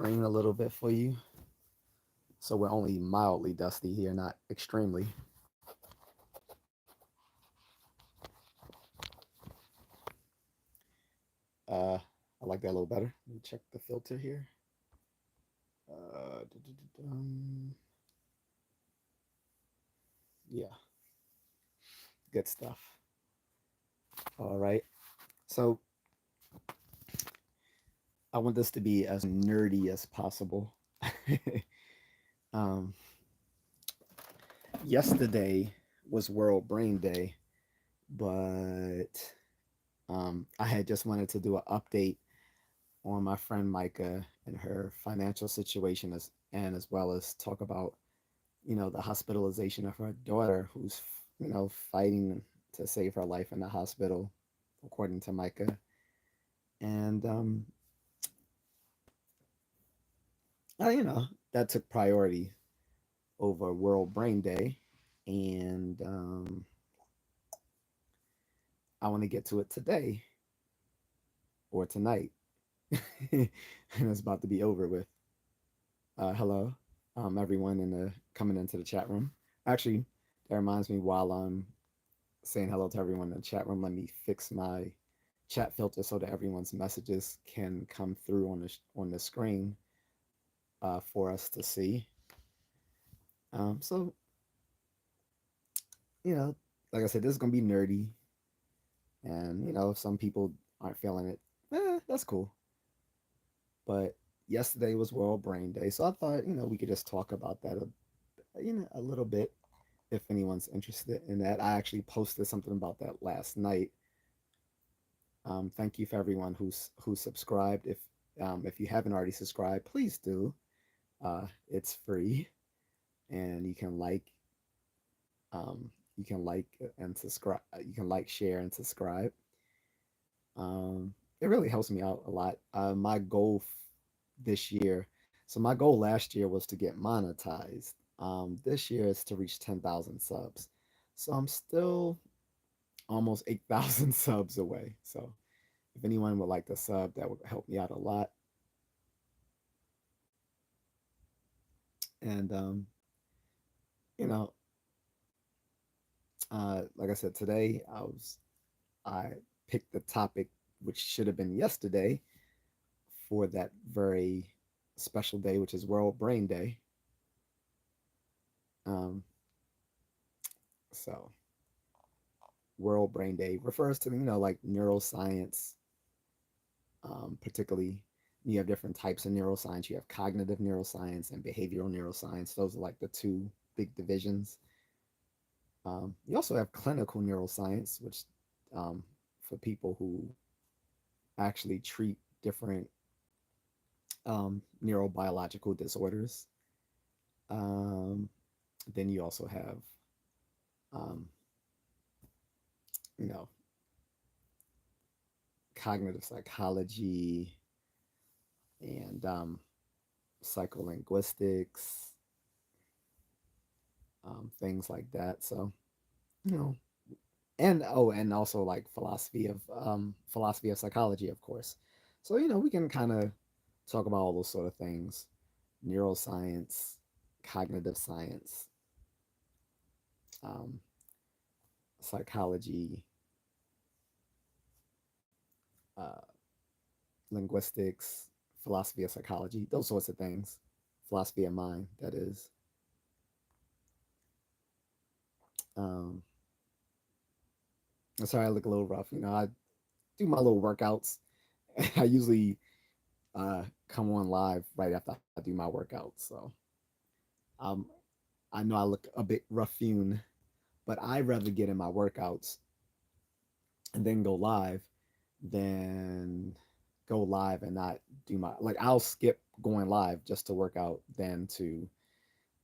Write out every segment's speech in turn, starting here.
screen a little bit for you. So we're only mildly dusty here, not extremely. Uh, I like that a little better. Let me check the filter here. Yeah, good stuff. All right. So I want this to be as nerdy as possible. um, Yesterday was World Brain Day, but I had just wanted to do an update on my friend Micah and her financial situation, as well as talk about the hospitalization of her daughter, who's fighting to save her life in the hospital, according to Micah. And that took priority over World Brain Day, and I want to get to it today or tonight, and it's about to be over with. Hello, everyone in the coming into the chat room. Actually, that reminds me, while I'm saying hello to everyone in the chat room, let me fix my chat filter so that everyone's messages can come through on the screen for us to see. So you know, like I said, this is gonna be nerdy, and if some people aren't feeling it, that's cool. But yesterday was World Brain Day, so I thought we could just talk about that a little bit if anyone's interested in that. I actually posted something about that last night. Thank you for everyone who subscribed. If you haven't already subscribed, please do. It's free, and you can like and subscribe. You can like, share, and subscribe. It really helps me out a lot. My goal this year, so my goal last year was to get monetized. This year is to reach 10,000 subs. So I'm still almost 8,000 subs away. So if anyone would like to sub, that would help me out a lot. And you know, like I said, today I picked the topic which should have been yesterday for that very special day, which is World Brain Day. Um, so World Brain Day refers to like neuroscience, particularly. You have different types of neuroscience. You have cognitive neuroscience and behavioral neuroscience. Those are like the two big divisions. You also have clinical neuroscience, which for people who actually treat different neurobiological disorders. Um, then you also have, um, you know, cognitive psychology and psycholinguistics, things like that. So, you know, and also like philosophy of psychology, of course. So we can kind of talk about all those sort of things: neuroscience, cognitive science, um, psychology, uh, linguistics, philosophy of psychology, those sorts of things. Philosophy of mind, that is. Um, Sorry, I look a little rough. I do my little workouts. I usually come on live right after I do my workouts. So um, I know I look a bit rough hewn, but I rather get in my workouts and then go live than go live and not do my, like, I'll skip going live just to work out than to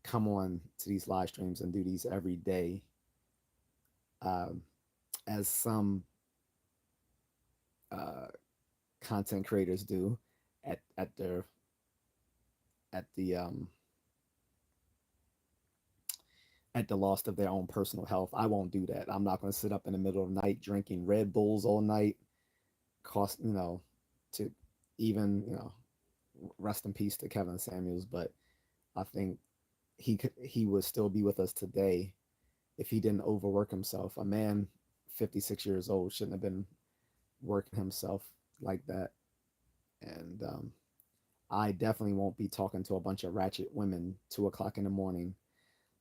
come on to these live streams and do these every day, um, as some uh, content creators do at their at the at the loss of their own personal health. I won't do that. I'm not going to sit up in the middle of the night drinking Red Bulls all night, cost to even rest in peace to Kevin Samuels, but I think he would still be with us today if he didn't overwork himself. A man 56 years old shouldn't have been working himself like that. And I definitely won't be talking to a bunch of ratchet women 2 o'clock in the morning,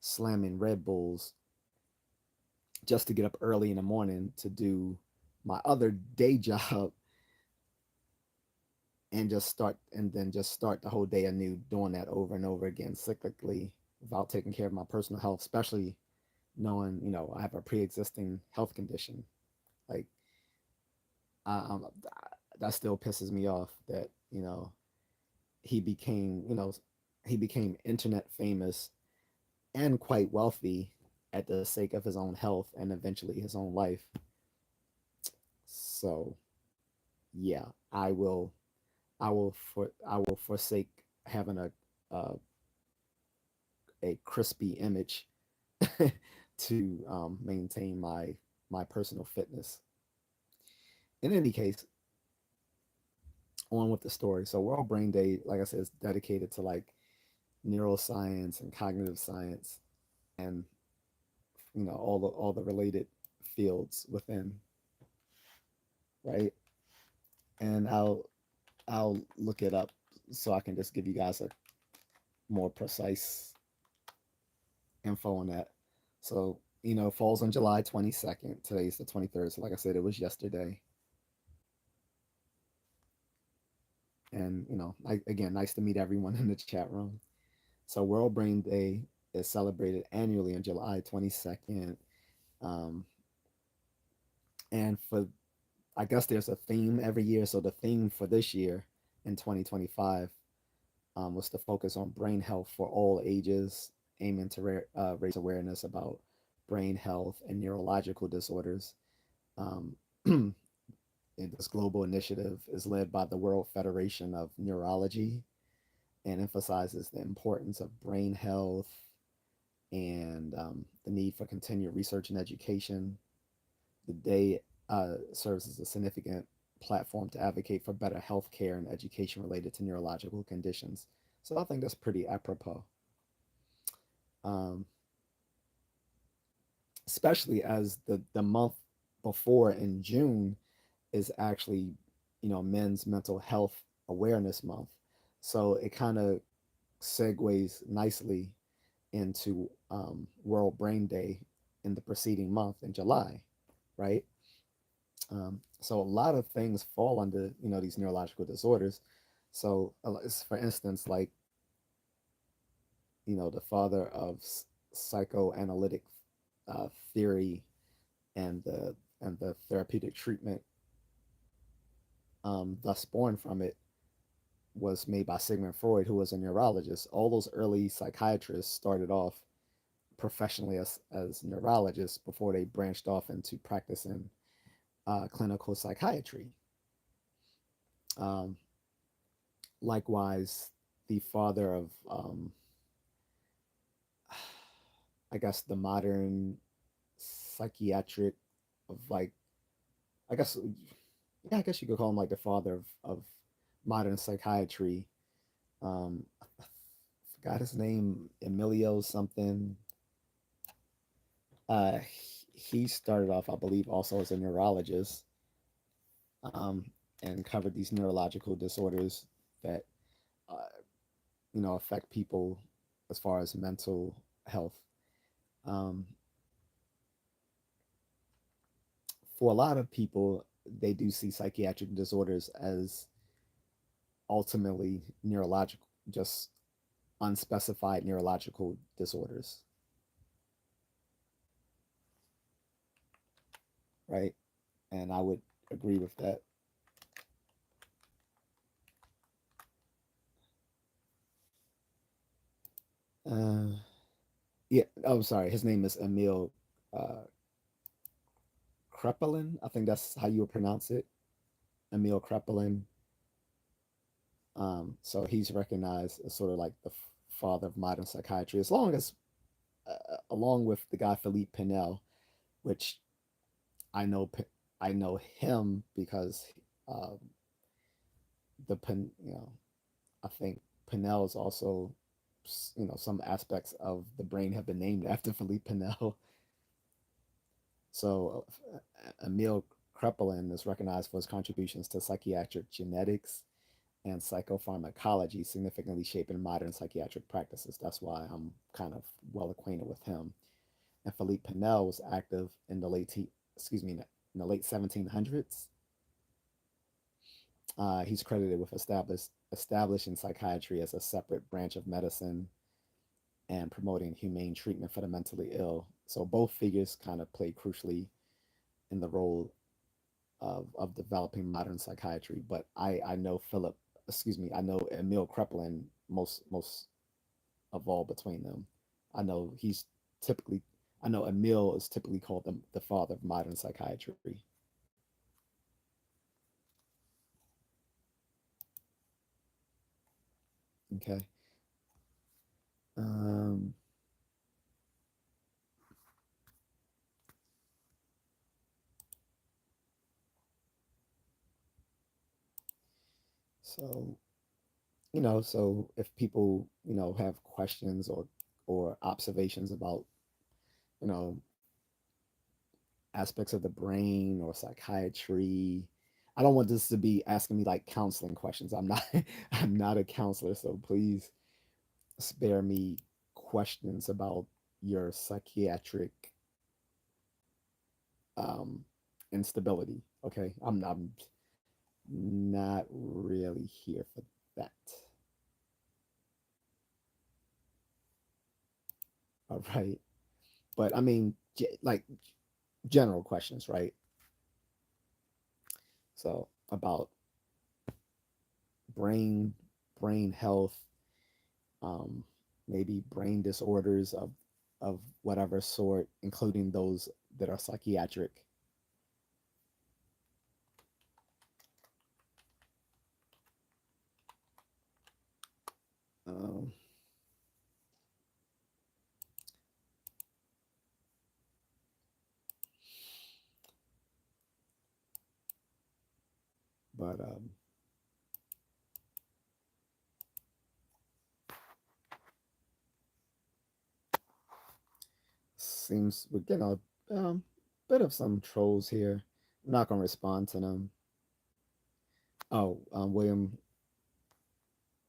slamming Red Bulls just to get up early in the morning to do my other day job and then just start the whole day anew, doing that over and over again cyclically without taking care of my personal health, especially knowing I have a pre-existing health condition. Like I, that still pisses me off that he became he became internet famous and quite wealthy at the sake of his own health and eventually his own life. So yeah, I will forsake having a crispy image to maintain my personal fitness. In any case, on with the story. So World Brain Day, like I said, is dedicated to like neuroscience and cognitive science, and all the related fields within, right? And I'll look it up so I can just give you guys a more precise info on that. So falls on July 22nd. Today's the 23rd. So like I said, it was yesterday. And again, nice to meet everyone in the chat room. So World Brain Day is celebrated annually on July 22nd. Um, and for I guess there's a theme every year. So the theme for this year in 2025 was to focus on brain health for all ages, aiming to raise awareness about brain health and neurological disorders. Um, this global initiative is led by the World Federation of Neurology and emphasizes the importance of brain health and the need for continued research and education. The day serves as a significant platform to advocate for better health care and education related to neurological conditions. So I think that's pretty apropos, um, especially as the month before in June is actually, Men's Mental Health Awareness Month. So it kind of segues nicely into World Brain Day in the preceding month in July, right? So a lot of things fall under these neurological disorders. So for instance, like the father of psychoanalytic theory and the therapeutic treatment thus born from it was made by Sigmund Freud, who was a neurologist. All those early psychiatrists started off professionally as neurologists before they branched off into practicing clinical psychiatry. Um, Likewise, the father of, I guess, the modern psychiatric of like, I guess, yeah, I guess you could call him like the father of modern psychiatry. I forgot his name, Emilio something. Uh, he started off, I believe, also as a neurologist, um, and covered these neurological disorders that uh, affect people as far as mental health. Um, for a lot of people, they do see psychiatric disorders as ultimately neurological, just unspecified neurological disorders, right? And I would agree with that. Uh, yeah. Oh, sorry. His name is Emil uh, Krepelin. I think that's how you would pronounce it. Emil Krepelin. So he's recognized as sort of like the father of modern psychiatry, as long as, along with the guy Philippe Pinel, which I know, I know him because um, the Pin, I think Pinel is also, some aspects of the brain have been named after Philippe Pinel. So Emil Kraepelin is recognized for his contributions to psychiatric genetics and psychopharmacology, significantly shaping modern psychiatric practices. That's why I'm kind of well acquainted with him. And Philippe Pinel was active in the in the late 1700s. He's credited with establishing psychiatry as a separate branch of medicine and promoting humane treatment for the mentally ill. So both figures kind of play crucially in the role of developing modern psychiatry. But I know I know Emil Kraepelin most of all between them. I know he's typically, I know Emil is typically called the father of modern psychiatry. Okay. Um, so so if people have questions or observations about you know aspects of the brain or psychiatry, I don't want this to be asking me like counseling questions. I'm not I'm not a counselor, so please spare me questions about your psychiatric um, instability. Okay, I'm not really here for that. All right, but I mean, like general questions, right? So about brain brain health, um, maybe brain disorders of whatever sort, including those that are psychiatric. Um, but seems we're getting a bit of some trolls here. I'm not gonna respond to them. Oh, William,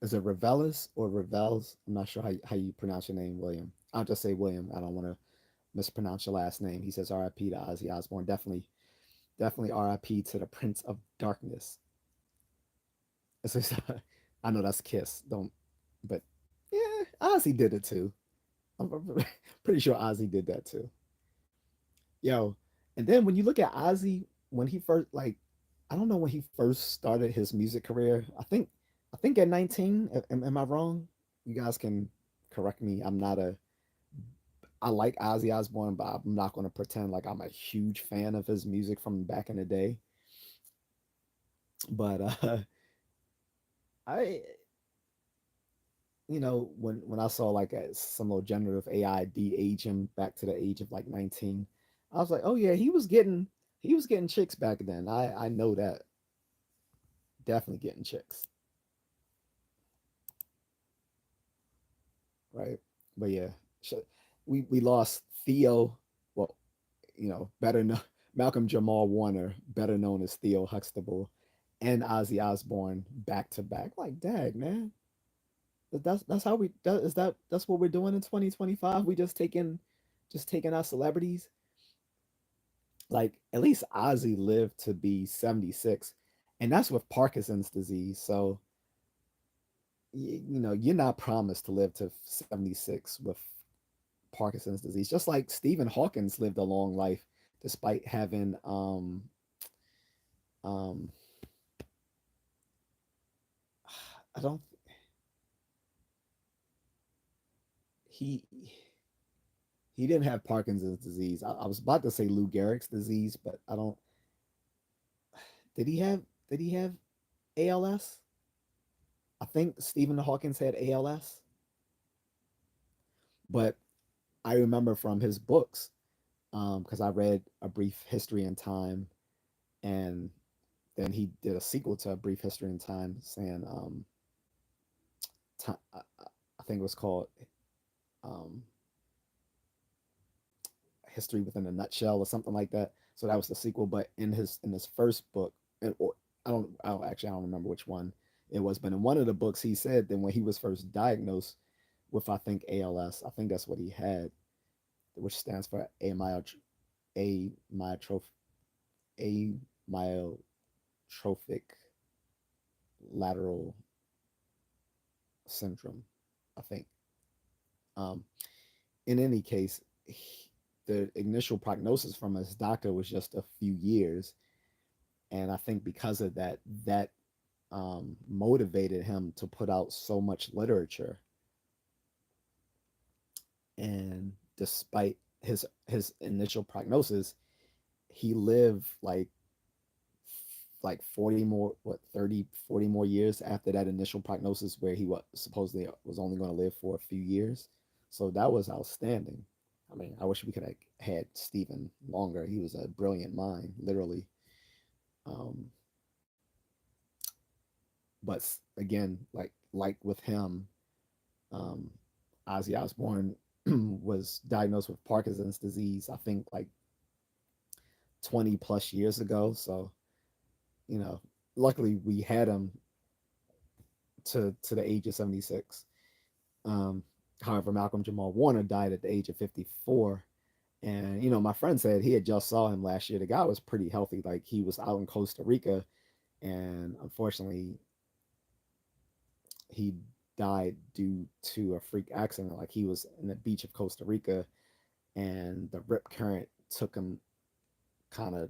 is it Revelis or Revels? I'm not sure how you pronounce your name, William. I'll just say William. I don't want to mispronounce your last name. He says R.I.P. to Ozzy Osbourne. Definitely R.I.P. to the Prince of Darkness. It's I know that's Kiss. Don't, but yeah, Ozzy did it too. I'm pretty sure Ozzy did that too. Yo, and then when you look at Ozzy, when he first I don't know when he first started his music career. I think at 19. Am I wrong? You guys can correct me. I like Ozzy Osbourne, but I'm not going to pretend like I'm a huge fan of his music from back in the day. But I when I saw like some little generative AI de-age him back to the age of like 19, I was like, oh yeah, he was getting chicks back then. I know that, definitely getting chicks, right? But yeah, we lost Theo. Well, better known Malcolm Jamal Warner, better known as Theo Huxtable, and Ozzy Osbourne back to back. Like, dang man, that's how that's what we're doing in 2025. We just taking our celebrities. Like at least Ozzy lived to be 76, and that's with Parkinson's disease. So you're not promised to live to 76 with Parkinson's disease. Just like Stephen Hawkins lived a long life despite having um I don't he he didn't have Parkinson's disease. I was about to say Lou Gehrig's disease, but I don't. Did he have Did he have ALS? I think Stephen Hawkins had ALS, but I remember from his books because I read A Brief History in Time, and then he did a sequel to A Brief History in Time, saying I think it was called um, History Within a Nutshell or something like that. So that was the sequel. But in his first book, or I don't remember which one it was, but in one of the books he said that when he was first diagnosed with, I think, ALS, I think that's what he had, which stands for amyotrophic amyotrophic lateral syndrome, I think. Um, in any case, the initial prognosis from his doctor was just a few years, and I think because of that, that motivated him to put out so much literature. And despite his initial prognosis, he lived like 40 more, what, 30, 40 more years after that initial prognosis, where he was supposedly was only going to live for a few years. So that was outstanding. I mean, I wish we could have had Stephen longer. He was a brilliant mind, literally. um, but again, like with him, um, Ozzy Osbourne was diagnosed with Parkinson's disease, I think like 20 plus years ago. So, you know, luckily we had him to the age of 76. Um, However, Malcolm Jamal Warner died at the age of 54. And, you know, my friend said he had just saw him last year. The guy was pretty healthy. Like, he was out in Costa Rica, and unfortunately, he died due to a freak accident. Like, he was in the beach of Costa Rica, and the rip current took him, kind of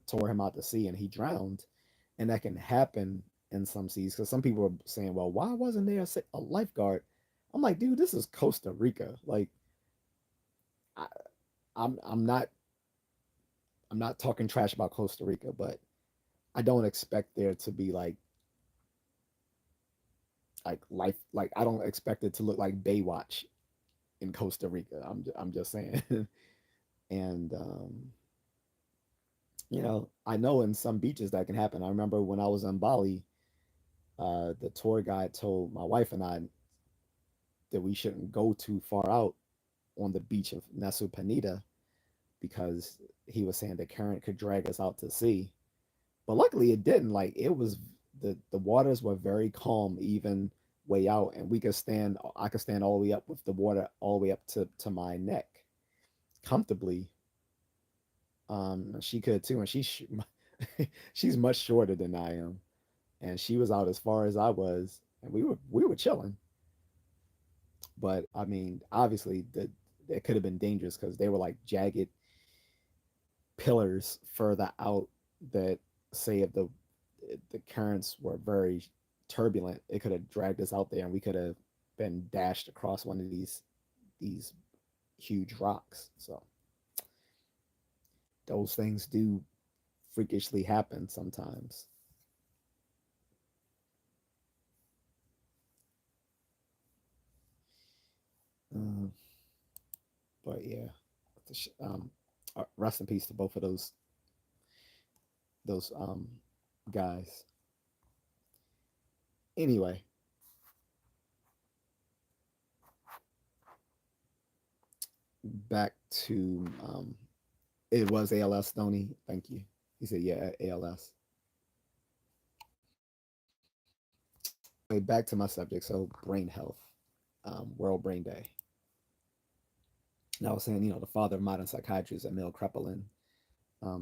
tore him out to sea, and he drowned. And that can happen in some seas, because some people are saying, well, why wasn't there a lifeguard? I'm like, dude, this is Costa Rica. Like, I, I'm not talking trash about Costa Rica, but I don't expect there to be like I don't expect it to look like Baywatch in Costa Rica. I'm just saying. And you know, I know in some beaches that can happen. I remember when I was in Bali, the tour guide told my wife and I that we shouldn't go too far out on the beach of Nasu Penida, because he was saying the current could drag us out to sea. But luckily it didn't. Like, it was, the waters were very calm even way out, and we could stand I could stand all the way up with the water all the way up to my neck comfortably. She could too, and she's much shorter than I am, and she was out as far as I was, and we were chilling. But I mean, obviously, it could have been dangerous, because they were like jagged pillars further out that, say, if the currents were very turbulent, it could have dragged us out there, and we could have been dashed across one of these huge rocks. So those things do freakishly happen sometimes. Um, but yeah, rest in peace to both of those guys. Anyway, back to it was ALS, Stoney. Thank you. He said, yeah, ALS. Anyway, back to my subject. So, brain health, World Brain Day. And I was saying, you know, the father of modern psychiatry is Emil Krepelin.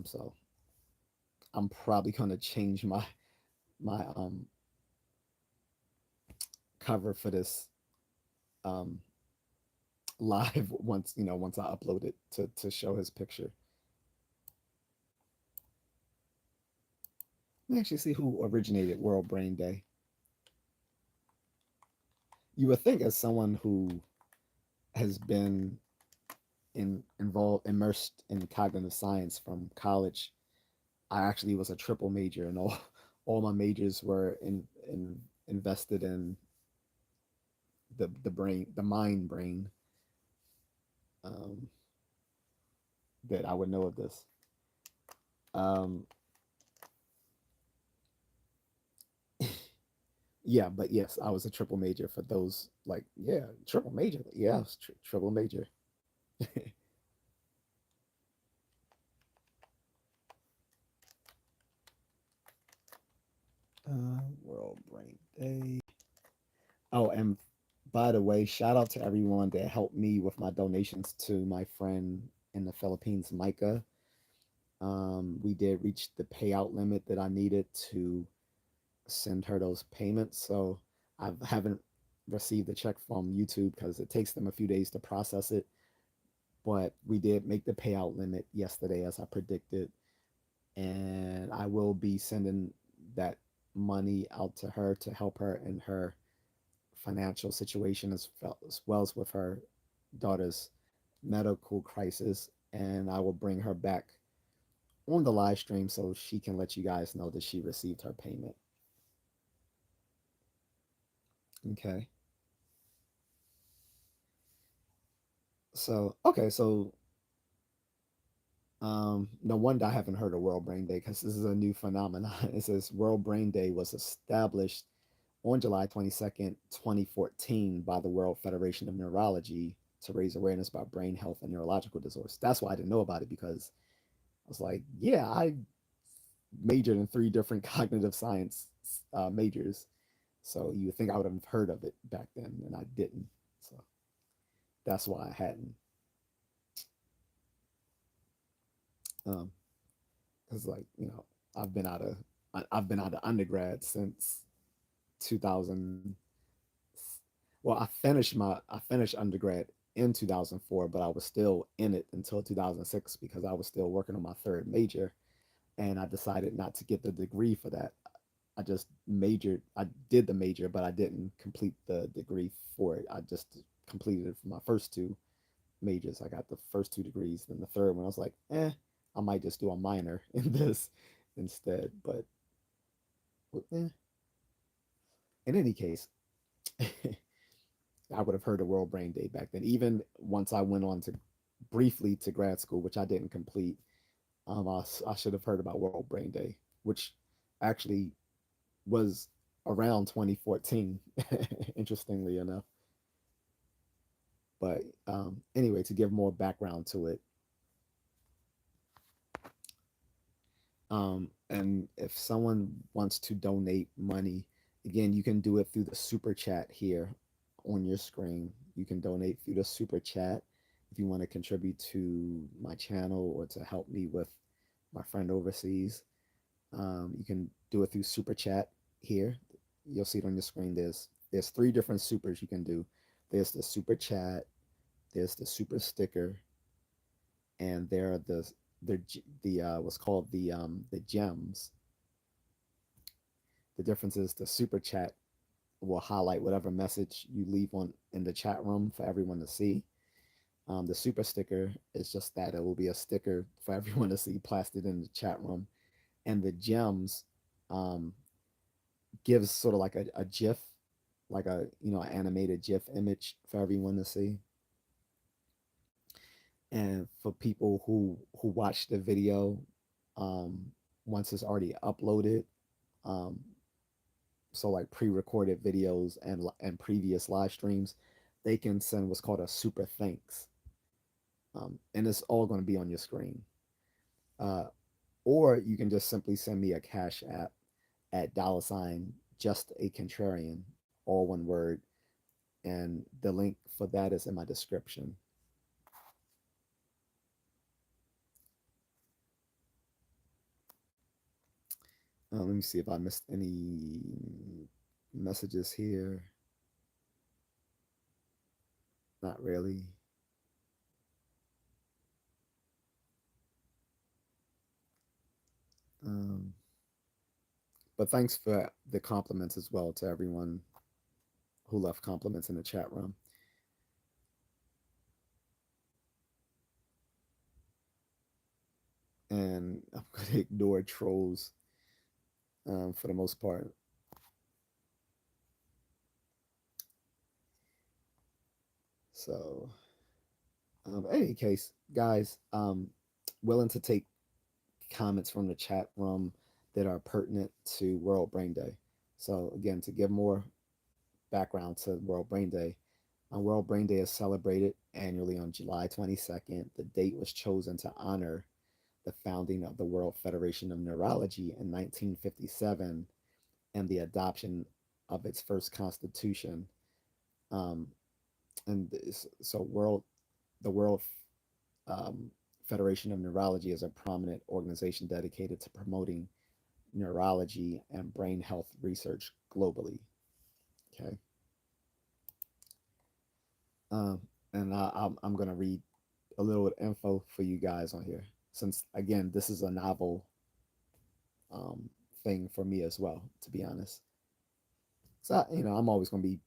So I'm probably going to change my cover for this um, live once I upload it to show his picture. Let me actually see who originated World Brain Day. You would think, as someone who has been immersed in cognitive science from college, I actually was a triple major, and all my majors were invested in the brain, the mind brain, um, that I would know of this. Um, Yeah, but yes, I was a triple major for those. Like, yeah, triple major. Yeah, triple major. World Brain Day. Oh, and by the way, shout out to everyone that helped me with my donations to my friend in the Philippines, Micah. We did reach the payout limit that I needed to send her those payments. So I haven't received a check from YouTube because it takes them a few days to process it. But we did make the payout limit yesterday as I predicted. And I will be sending that money out to her to help her in her financial situation as well as with her daughter's medical crisis. And I will bring her back on the live stream so she can let you guys know that she received her payment. Okay. So no wonder I haven't heard of World Brain Day because this is a new phenomenon. It says World Brain Day was established on July 22nd, 2014 by the World Federation of Neurology to raise awareness about brain health and neurological disorders. That's why I didn't know about it because I was like, yeah, I majored in three different cognitive science majors. So you would think I would have heard of it back then, and I didn't. So that's why I hadn't. Um, because like I've been out of I've been out of undergrad since 2000. Well, I finished undergrad in 2004, but I was still in it until 2006 because I was still working on my third major, and I decided not to get the degree for that. I just majored. I did the major, but I didn't complete the degree for it. I just completed it for my first two majors. I got the first two degrees. Then the third one, I was like, I might just do a minor in this instead. But in any case, I would have heard of World Brain Day back then. Even once I went on to briefly to grad school, which I didn't complete, I should have heard about World Brain Day, which actually was around 2014, interestingly enough. But anyway, to give more background to it, and if someone wants to donate money, again, you can do it through the super chat here on your screen. You can donate through the super chat if you want to contribute to my channel or to help me with my friend overseas. You can do it through super chat here. You'll see it on your screen. There's three different supers you can do. There's the super chat, there's the super sticker, and there are the what's called the gems. The difference is the super chat will highlight whatever message you leave on in the chat room for everyone to see. The super sticker is just that it will be a sticker for everyone to see plastered in the chat room, and the gems um, gives sort of like a GIF, like a animated GIF image for everyone to see. And for people who watch the video, um, once it's already uploaded, um, so like pre-recorded videos and previous live streams, they can send what's called a super thanks, and it's all going to be on your screen. Uh, or you can just simply send me a cash app at dollar sign just a contrarian, all one word, and the link for that is in my description. Let me see if I missed any messages here. Not really. Um, but thanks for the compliments as well to everyone who left compliments in the chat room. And I'm going to ignore trolls for the most part. So, any case, guys, willing to take comments from the chat room that are pertinent to World Brain Day. So again, to give more background to World Brain Day, World Brain Day is celebrated annually on July 22nd. The date was chosen to honor the founding of the World Federation of Neurology in 1957 and the adoption of its first constitution. Um, and so the World um, Federation of Neurology is a prominent organization dedicated to promoting neurology and brain health research globally. Okay. Um, and I'm going to read a little info for you guys on here, since again this is a novel um, thing for me as well, to be honest. So I'm always going to be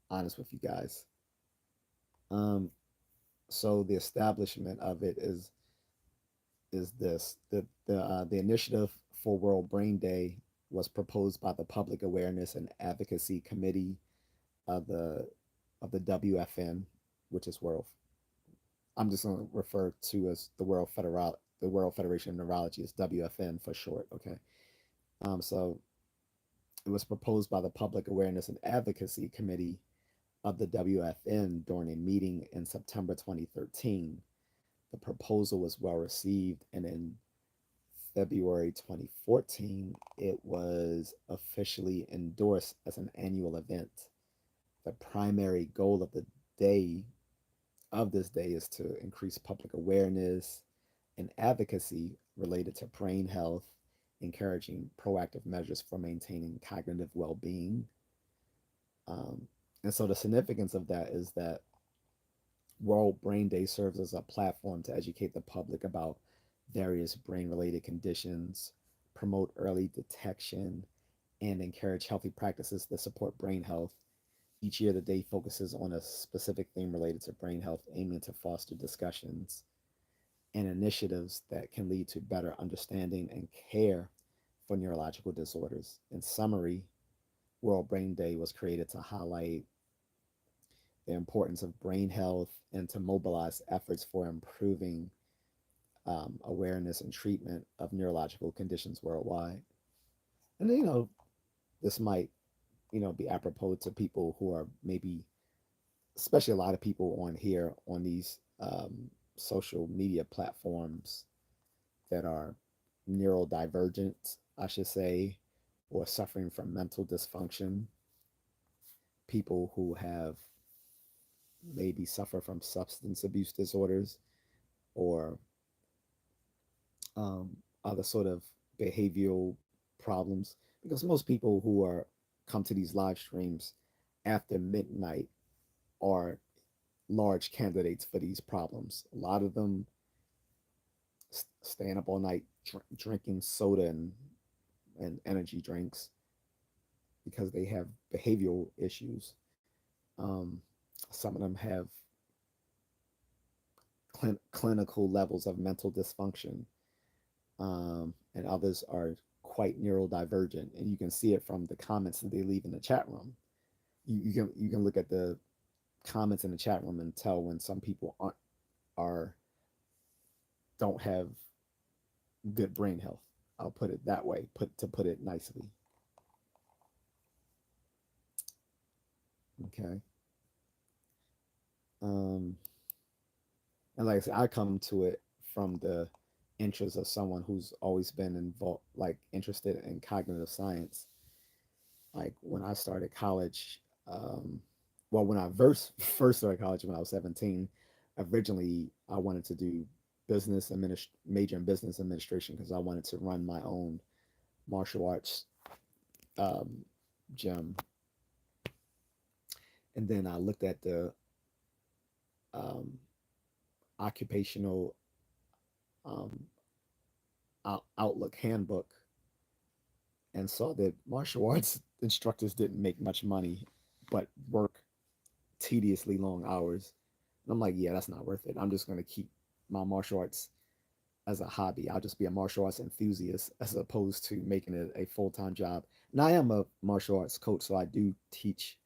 honest with you guys. Um, so the establishment of it is this: the initiative for World Brain Day was proposed by the Public Awareness and Advocacy Committee of the WFN, which is World. I'm just going to refer to as the World Federation of Neurology as WFN for short. Okay. So it was proposed by the Public Awareness and Advocacy Committee of the WFN during a meeting in September 2013. The proposal was well received, and in February 2014, it was officially endorsed as an annual event. The primary goal day of this day is to increase public awareness and advocacy related to brain health, encouraging proactive measures for maintaining cognitive well-being. And so the significance of that is that World Brain Day serves as a platform to educate the public about various brain related conditions, promote early detection, and encourage healthy practices that support brain health. Each year, the day focuses on a specific theme related to brain health, aiming to foster discussions and initiatives that can lead to better understanding and care for neurological disorders. In summary, World Brain Day was created to highlight the importance of brain health and to mobilize efforts for improving awareness and treatment of neurological conditions worldwide. And this might be apropos to people who are maybe, especially a lot of people on here on these social media platforms that are neurodivergent, I should say, or suffering from mental dysfunction, people who have maybe suffer from substance abuse disorders or other sort of behavioral problems. Because most people who are come to these live streams after midnight are large candidates for these problems. A lot of them staying up all night drinking soda and energy drinks because they have behavioral issues. Um, some of them have clinical levels of mental dysfunction, and others are quite neurodivergent, and you can see it from the comments that they leave in the chat room. You can look at the comments in the chat room and tell when some people are don't have good brain health. I'll put it that way, put it nicely. Okay. Um, and like I said, I come to it from the interest of someone who's always been involved, like interested in cognitive science. Like when I started college, well, when I first started college when I was 17, originally I wanted to do major in business administration because I wanted to run my own martial arts um, gym. And then I looked at the um, occupational um, Outlook handbook and saw that martial arts instructors didn't make much money, but work tediously long hours. And I'm like, yeah, that's not worth it. I'm just going to keep my martial arts as a hobby. I'll just be a martial arts enthusiast as opposed to making it a full time job. And I am a martial arts coach, so I do teach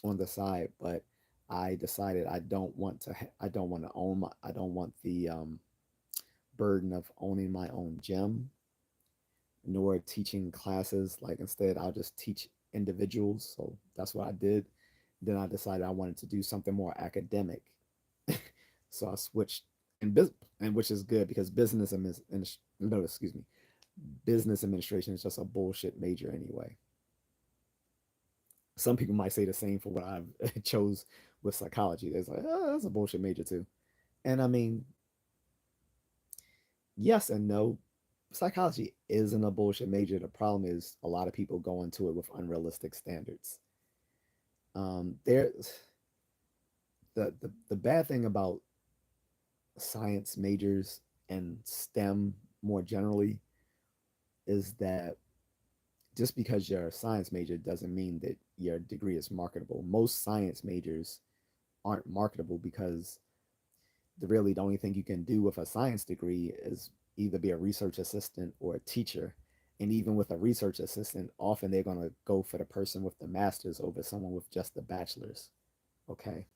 on the side, but I decided I don't want to I don't want the burden of owning my own gym nor teaching classes. Like instead, I'll just teach individuals. So that's what I did. Then I decided I wanted to do something more academic. So I switched and and which is good because no, excuse me, business administration is just a bullshit major anyway. Some people might say the same for what I chose with psychology. It's like, oh, that's a bullshit major too. And I mean, yes and no. Psychology isn't a bullshit major. The problem is a lot of people go into it with unrealistic standards. There's the bad thing about science majors and STEM more generally is that just because you're a science major doesn't mean that your degree is marketable. Most science majors aren't marketable because the only thing you can do with a science degree is either be a research assistant or a teacher. And even with a research assistant, often they're going to go for the person with the master's over someone with just the bachelor's. Okay.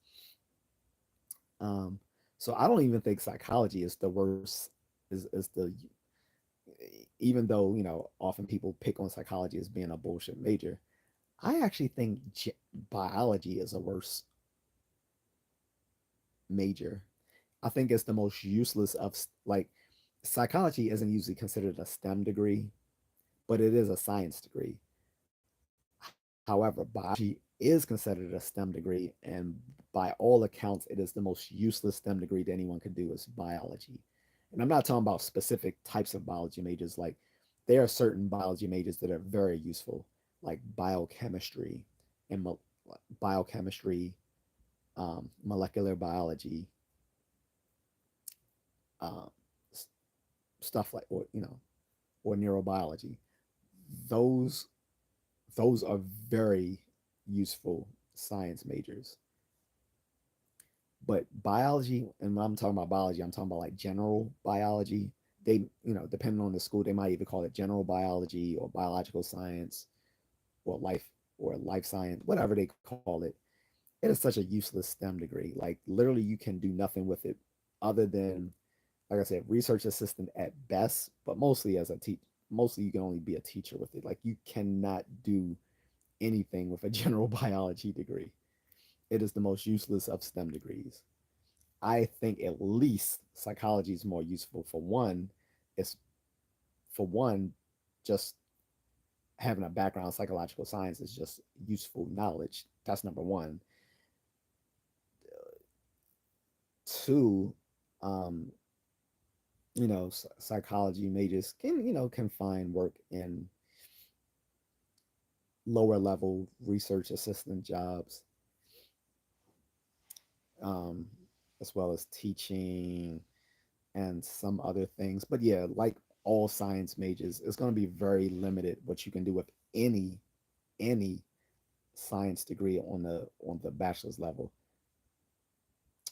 Um, so I don't even think psychology is the worst, is the, even though, often people pick on psychology as being a bullshit major. I actually think biology is a worse major. I think it's the most useless of, like, psychology isn't usually considered a STEM degree, but it is a science degree. However, biology is considered a STEM degree, and by all accounts, it is the most useless STEM degree that anyone could do is biology. And I'm not talking about specific types of biology majors. Like, there are certain biology majors that are very useful, like biochemistry and biochemistry, molecular biology, uh, stuff like, or neurobiology. Those those are very useful science majors. But biology, and when I'm talking about biology, I'm talking about like general biology. They, depending on the school, they might even call it general biology or biological science or life science, whatever they call it. It is such a useless STEM degree. Like literally, you can do nothing with it other than, like I said, research assistant at best, but mostly as a teacher. Mostly, you can only be a teacher with it. Like you cannot do anything with a general biology degree. It is the most useless of STEM degrees. I think at least psychology is more useful. It's for one, just having a background in psychological science is just useful knowledge. That's number one. Two, um, psychology majors can find work in lower level research assistant jobs, um, as well as teaching and some other things. But yeah, like all science majors, it's going to be very limited what you can do with any science degree on the bachelor's level,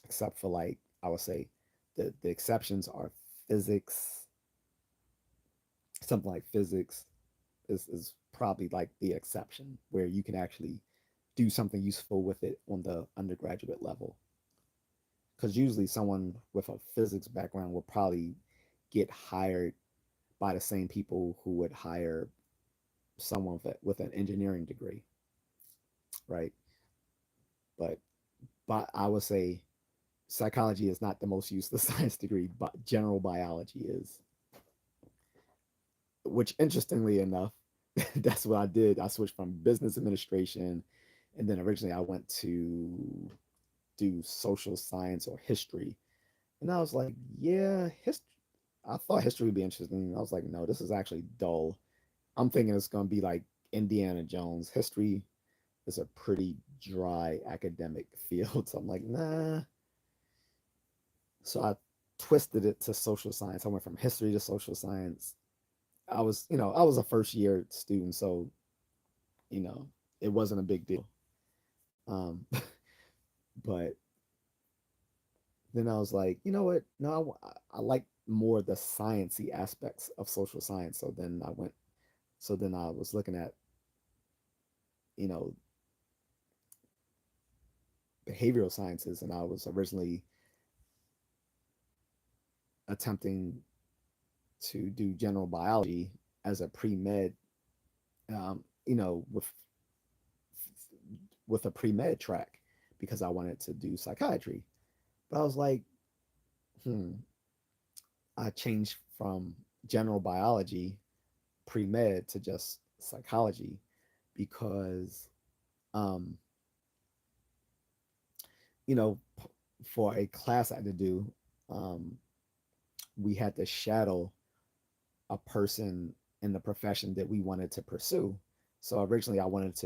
except for, like, I would say the exceptions are physics. Something like physics is probably like the exception where you can actually do something useful with it on the undergraduate level. Because usually someone with a physics background will probably get hired by the same people who would hire someone with an engineering degree, right? But I would say psychology is not the most useless science degree, but general biology is. Which, interestingly enough, that's what I did. I switched from business administration, and then originally I went to do social science or history, and I was like, yeah, history. I thought history would be interesting. I was like, no, this is actually dull. I'm thinking it's gonna be like Indiana Jones. History is a pretty dry academic field. So I'm like, nah. So I twisted it to social science. I went from history to social science. I was a first year student, so you know, it wasn't a big deal. Um, but then I was like, you know what? No, I like more the sciencey aspects of social science. So then I was looking at, you know, behavioral sciences, and I was originally attempting to do general biology as a pre-med, you know, with a pre-med track because I wanted to do psychiatry. But I was like, hmm, I changed from general biology pre-med to just psychology because um, you know, for a class I had to do, um, we had to shadow a person in the profession that we wanted to pursue. So originally, I wanted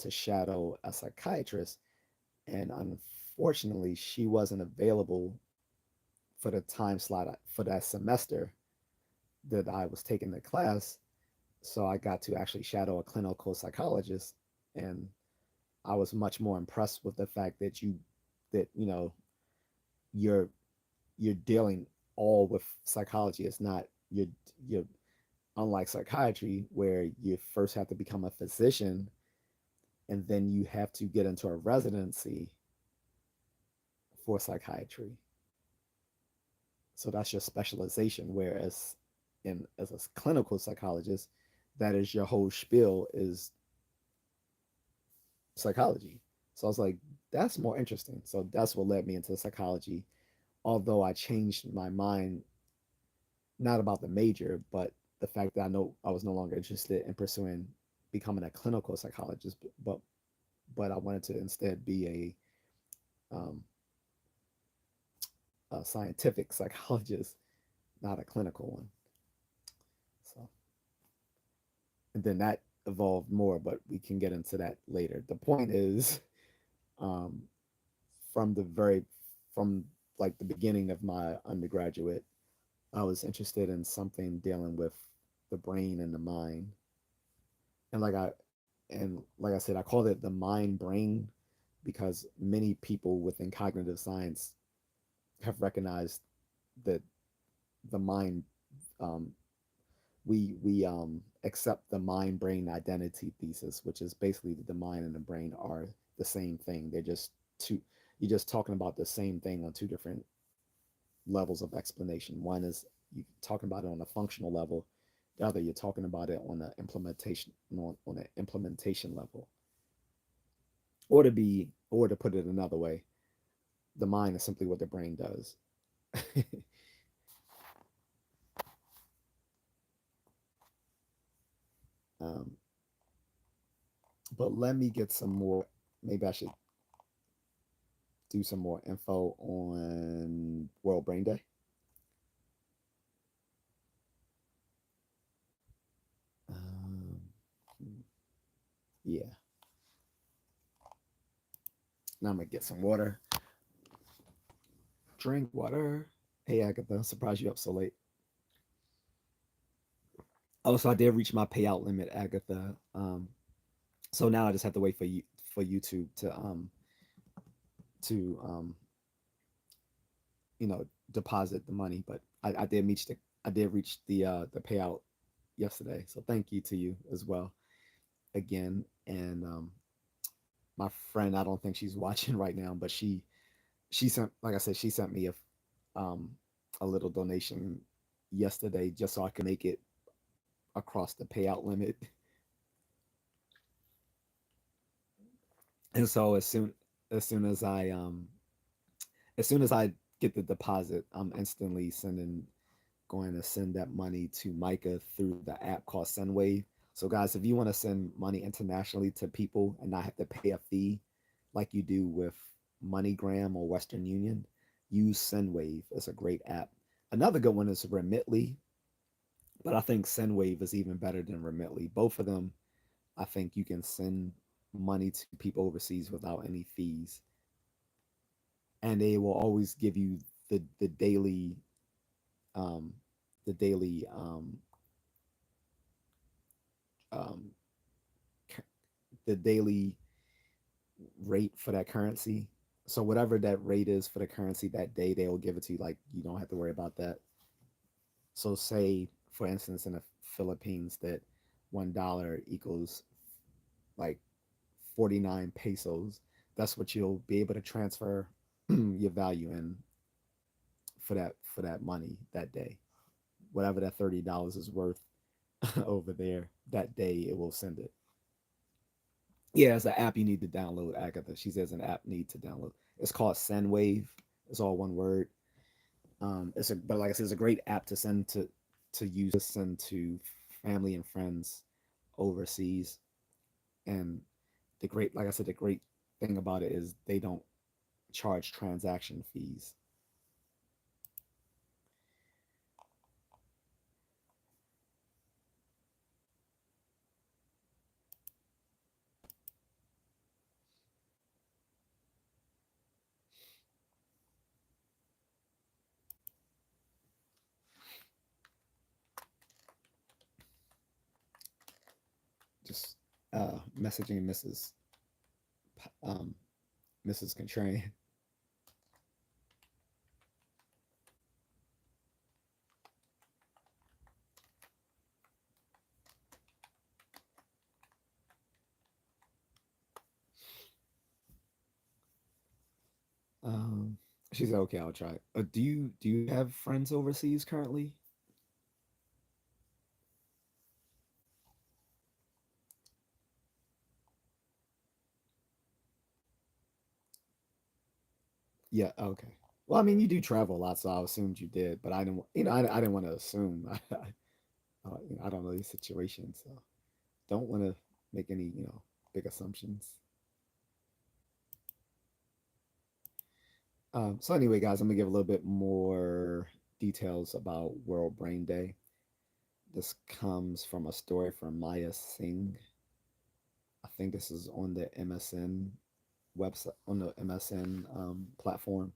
to shadow a psychiatrist, and unfortunately, she wasn't available for the time slot for that semester that I was taking the class. So I got to actually shadow a clinical psychologist, and I was much more impressed with the fact that you know you're you're dealing all with psychology. It's not you're unlike psychiatry where you first have to become a physician and then you have to get into a residency for psychiatry. So that's your specialization. Whereas in as a clinical psychologist, that is your whole spiel is psychology. So I was like, that's more interesting. So that's what led me into psychology. Although I changed my mind, not about the major, but the fact that I know I was no longer interested in pursuing becoming a clinical psychologist, but I wanted to instead be a scientific psychologist, not a clinical one. So, and then that evolved more, but we can get into that later. The point is, um, from the very from like the beginning of my undergraduate, I was interested in something dealing with the brain and the mind. And like I said, I called it the mind brain because many people within cognitive science have recognized that the mind um, we accept the mind brain identity thesis, which is basically that the mind and the brain are the same thing. They're just two. You're just talking about the same thing on two different levels of explanation. One is you talking about it on a functional level. The other you're talking about it on an implementation level. Or to put it another way, the mind is simply what the brain does. um, but let me get some more. Maybe I should do some more info on World Brain Day. Um, yeah. Now I'm gonna get some water. Drink water. Hey Agatha, I'm surprised you up so late. Oh, so I did reach my payout limit, Agatha. So now I just have to wait for YouTube to deposit the money. But I did reach the payout yesterday. So thank you to you as well again. And my friend, I don't think she's watching right now, but she sent, like I said, she sent me um a little donation yesterday just so I can make it across the payout limit. And so as soon as I as soon as I get the deposit, I'm instantly sending going to send that money to Micah through the app called Sendwave. So guys, if you want to send money internationally to people and not have to pay a fee like you do with MoneyGram or Western Union, use Sendwave. It's a great app. Another good one is Remitly, but I think Sendwave is even better than Remitly. Both of them, I think you can send money to people overseas without any fees, and they will always give you the daily um, the daily um, the daily rate for that currency. So whatever that rate is for the currency that day, they will give it to you. Like you don't have to worry about that. So say, for instance, in the Philippines, that $1 equals like 49 pesos. That's what you'll be able to transfer your value in for that money that day. Whatever that $30 is worth, over there that day. It will send it. Yeah, it's an app you need to download. Agatha, she says an app need to download. It's called Sendwave. It's all one word. It's a but like I said, it's a great app to use to send to family and friends overseas. And the great, like I said, the great thing about it is they don't charge transaction fees. Just messaging um, Mrs. Contrarian. Um, she said, "Okay, I'll try." Do you have friends overseas currently? Yeah. Okay. Well, I mean, you do travel a lot, so I assumed you did, but I didn't. I didn't want to assume. I don't know these situations, so don't want to make any big assumptions. So anyway, guys, I'm gonna give a little bit more details about World Brain Day. This comes from a story from Maya Singh. I think this is on the MSN website, on the MSN platform.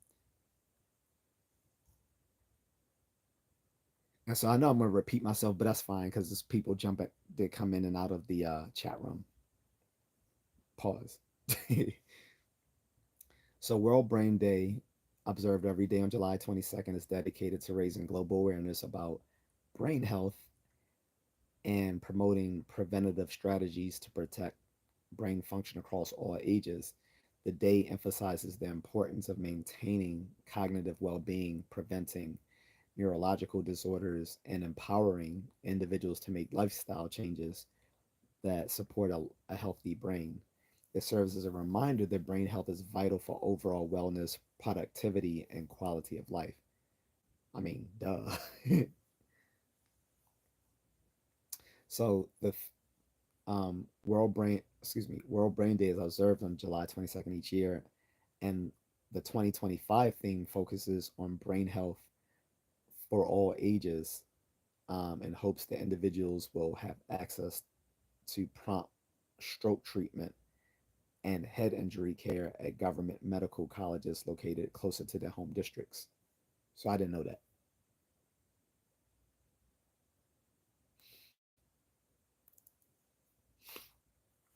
And so I know I'm gonna repeat myself, but that's fine because there's people jumping, they come in and out of the chat room. Pause. So World Brain Day, observed every day on July 22nd, is dedicated to raising global awareness about brain health and promoting preventative strategies to protect brain function across all ages. The day emphasizes the importance of maintaining cognitive well being, preventing neurological disorders, and empowering individuals to make lifestyle changes that support a healthy brain. It serves as a reminder that brain health is vital for overall wellness, productivity, and quality of life. I mean, duh. So the World Brain Day is observed on July 22nd each year, and the 2025 theme focuses on brain health for all ages, and hopes that individuals will have access to prompt stroke treatment and head injury care at government medical colleges located closer to their home districts. So I didn't know that.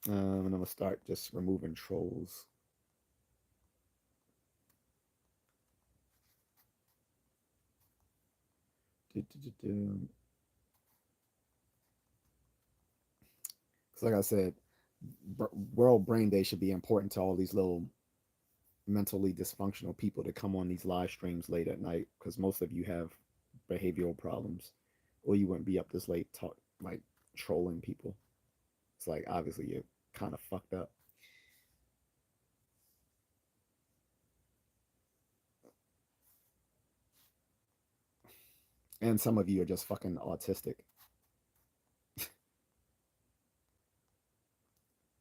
And I'm gonna start just removing trolls. Because like I said, World Brain Day should be important to all these little mentally dysfunctional people that come on these live streams late at night because most of you have behavioral problems, or you wouldn't be up this late talk like trolling people. It's like obviously you're kind of fucked up, and some of you are just fucking autistic.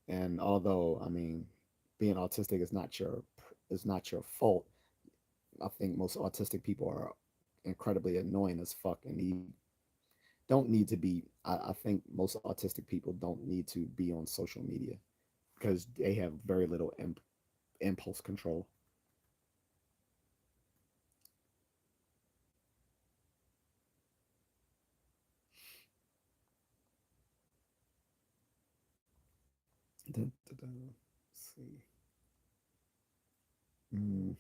And although I mean, being autistic is not your fault. I think most autistic people are incredibly annoying as fuck and don't need to be. I think most autistic people don't need to be on social media because they have very little impulse control. Dun, dun, dun. Let's see. Mm,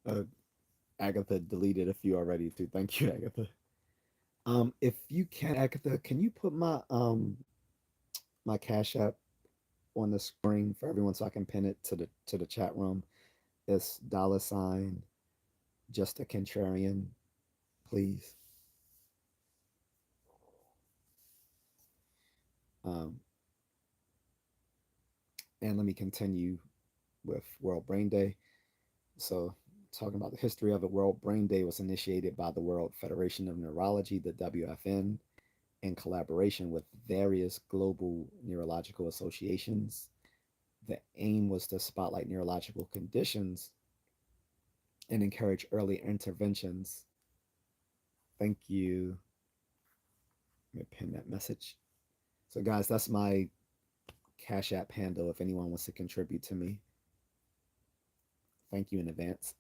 uh, Agatha deleted a few already too. Thank you, Agatha. If you can, Agatha, can you put my Cash App on the screen for everyone so I can pin it to the chat room? It's $ just a contrarian, please. Um, and let me continue with World Brain Day. So, talking about the history of it, World Brain Day was initiated by the World Federation of Neurology, the WFN, in collaboration with various global neurological associations. The aim was to spotlight neurological conditions and encourage early interventions. Thank you. Let me pin that message. So, guys, that's my Cash App handle if anyone wants to contribute to me. Thank you in advance.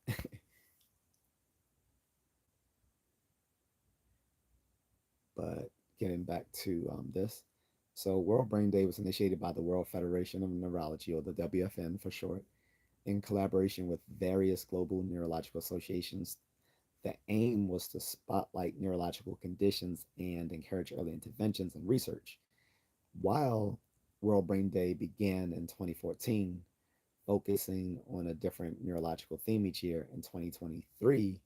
But getting back to this. So, World Brain Day was initiated by the World Federation of Neurology, or the WFN for short, in collaboration with various global neurological associations. The aim was to spotlight neurological conditions and encourage early interventions and research. While World Brain Day began in 2014, focusing on a different neurological theme each year, in 2023,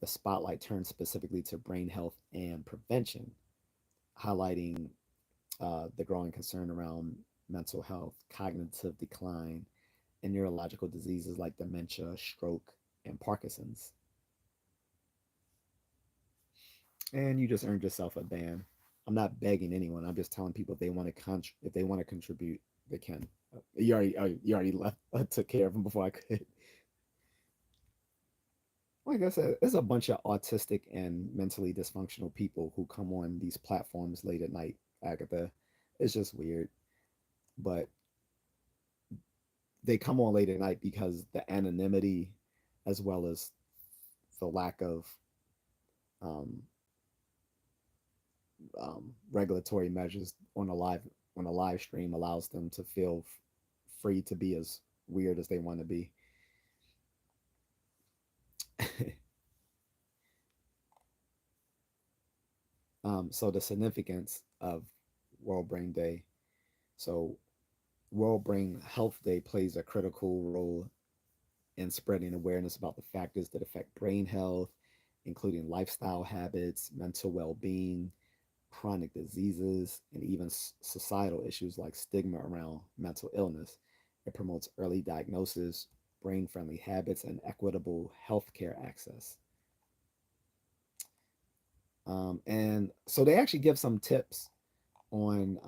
the spotlight turned specifically to brain health and prevention, highlighting the growing concern around mental health, cognitive decline, and neurological diseases like dementia, stroke, and Parkinson's. And you just earned yourself a ban. I'm not begging anyone. I'm just telling people if they want to contribute, they can. You already left. I took care of them before I could. Like I said, there's a bunch of autistic and mentally dysfunctional people who come on these platforms late at night. Agatha, it's just weird, but they come on late at night because the anonymity, as well as the lack of um, regulatory measures on a live stream, allows them to feel free to be as weird as they want to be. So the significance of World Brain Day. So World Brain Health Day plays a critical role in spreading awareness about the factors that affect brain health, including lifestyle habits, mental well-being, chronic diseases, and even societal issues like stigma around mental illness. It promotes early diagnosis, brain friendly habits, and equitable healthcare access. And so they actually give some tips on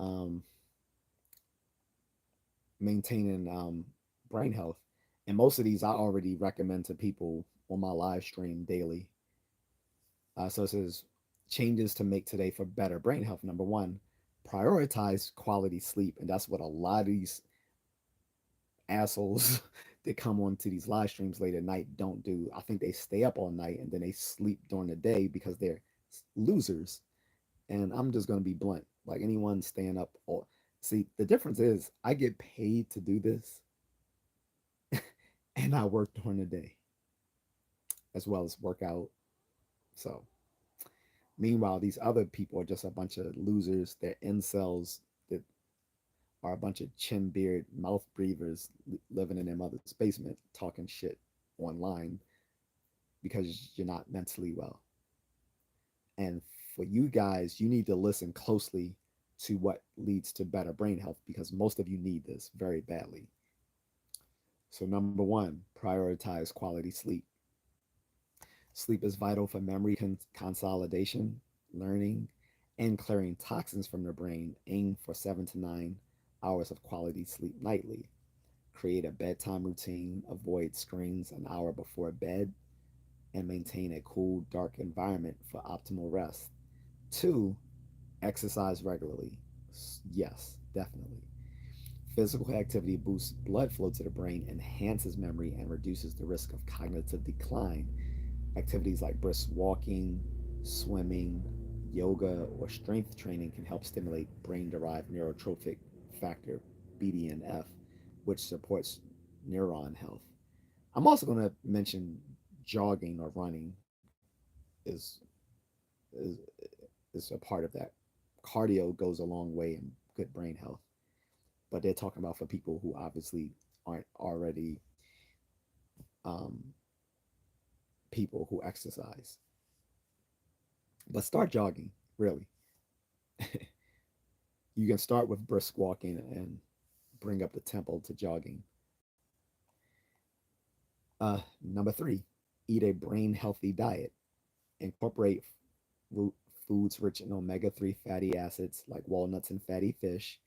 maintaining brain health. And most of these I already recommend to people on my live stream daily. So it says changes to make today for better brain health. Number one, prioritize quality sleep. And that's what a lot of these assholes that come onto these live streams late at night don't do. I think they stay up all night and then they sleep during the day because they're losers. And I'm just going to be blunt. Like anyone staying up all see, the difference is I get paid to do this and I work during the day as well as work out. So meanwhile, these other people are just a bunch of losers. They're incels that are a bunch of chin beard mouth breathers living in their mother's basement talking shit online because you're not mentally well. And for you guys, you need to listen closely to what leads to better brain health because most of you need this very badly. So, number one, prioritize quality sleep. Sleep is vital for memory consolidation, learning, and clearing toxins from the brain. Aim for 7 to 9 hours of quality sleep nightly. Create a bedtime routine. Avoid screens an hour before bed and maintain a cool, dark environment for optimal rest. Two, exercise regularly. Yes, definitely. Physical activity boosts blood flow to the brain, enhances memory, and reduces the risk of cognitive decline. Activities like brisk walking, swimming, yoga, or strength training can help stimulate brain derived neurotrophic factor, BDNF, which supports neuron health. I'm also going to mention jogging or running is is is a part of that. Cardio goes a long way in good brain health, but they're talking about for people who obviously aren't already um, people who exercise. But start jogging, really. You can start with brisk walking and bring up the tempo to jogging. Number three, eat a brain healthy diet. Incorporate root foods rich in omega 3 fatty acids like walnuts and fatty fish,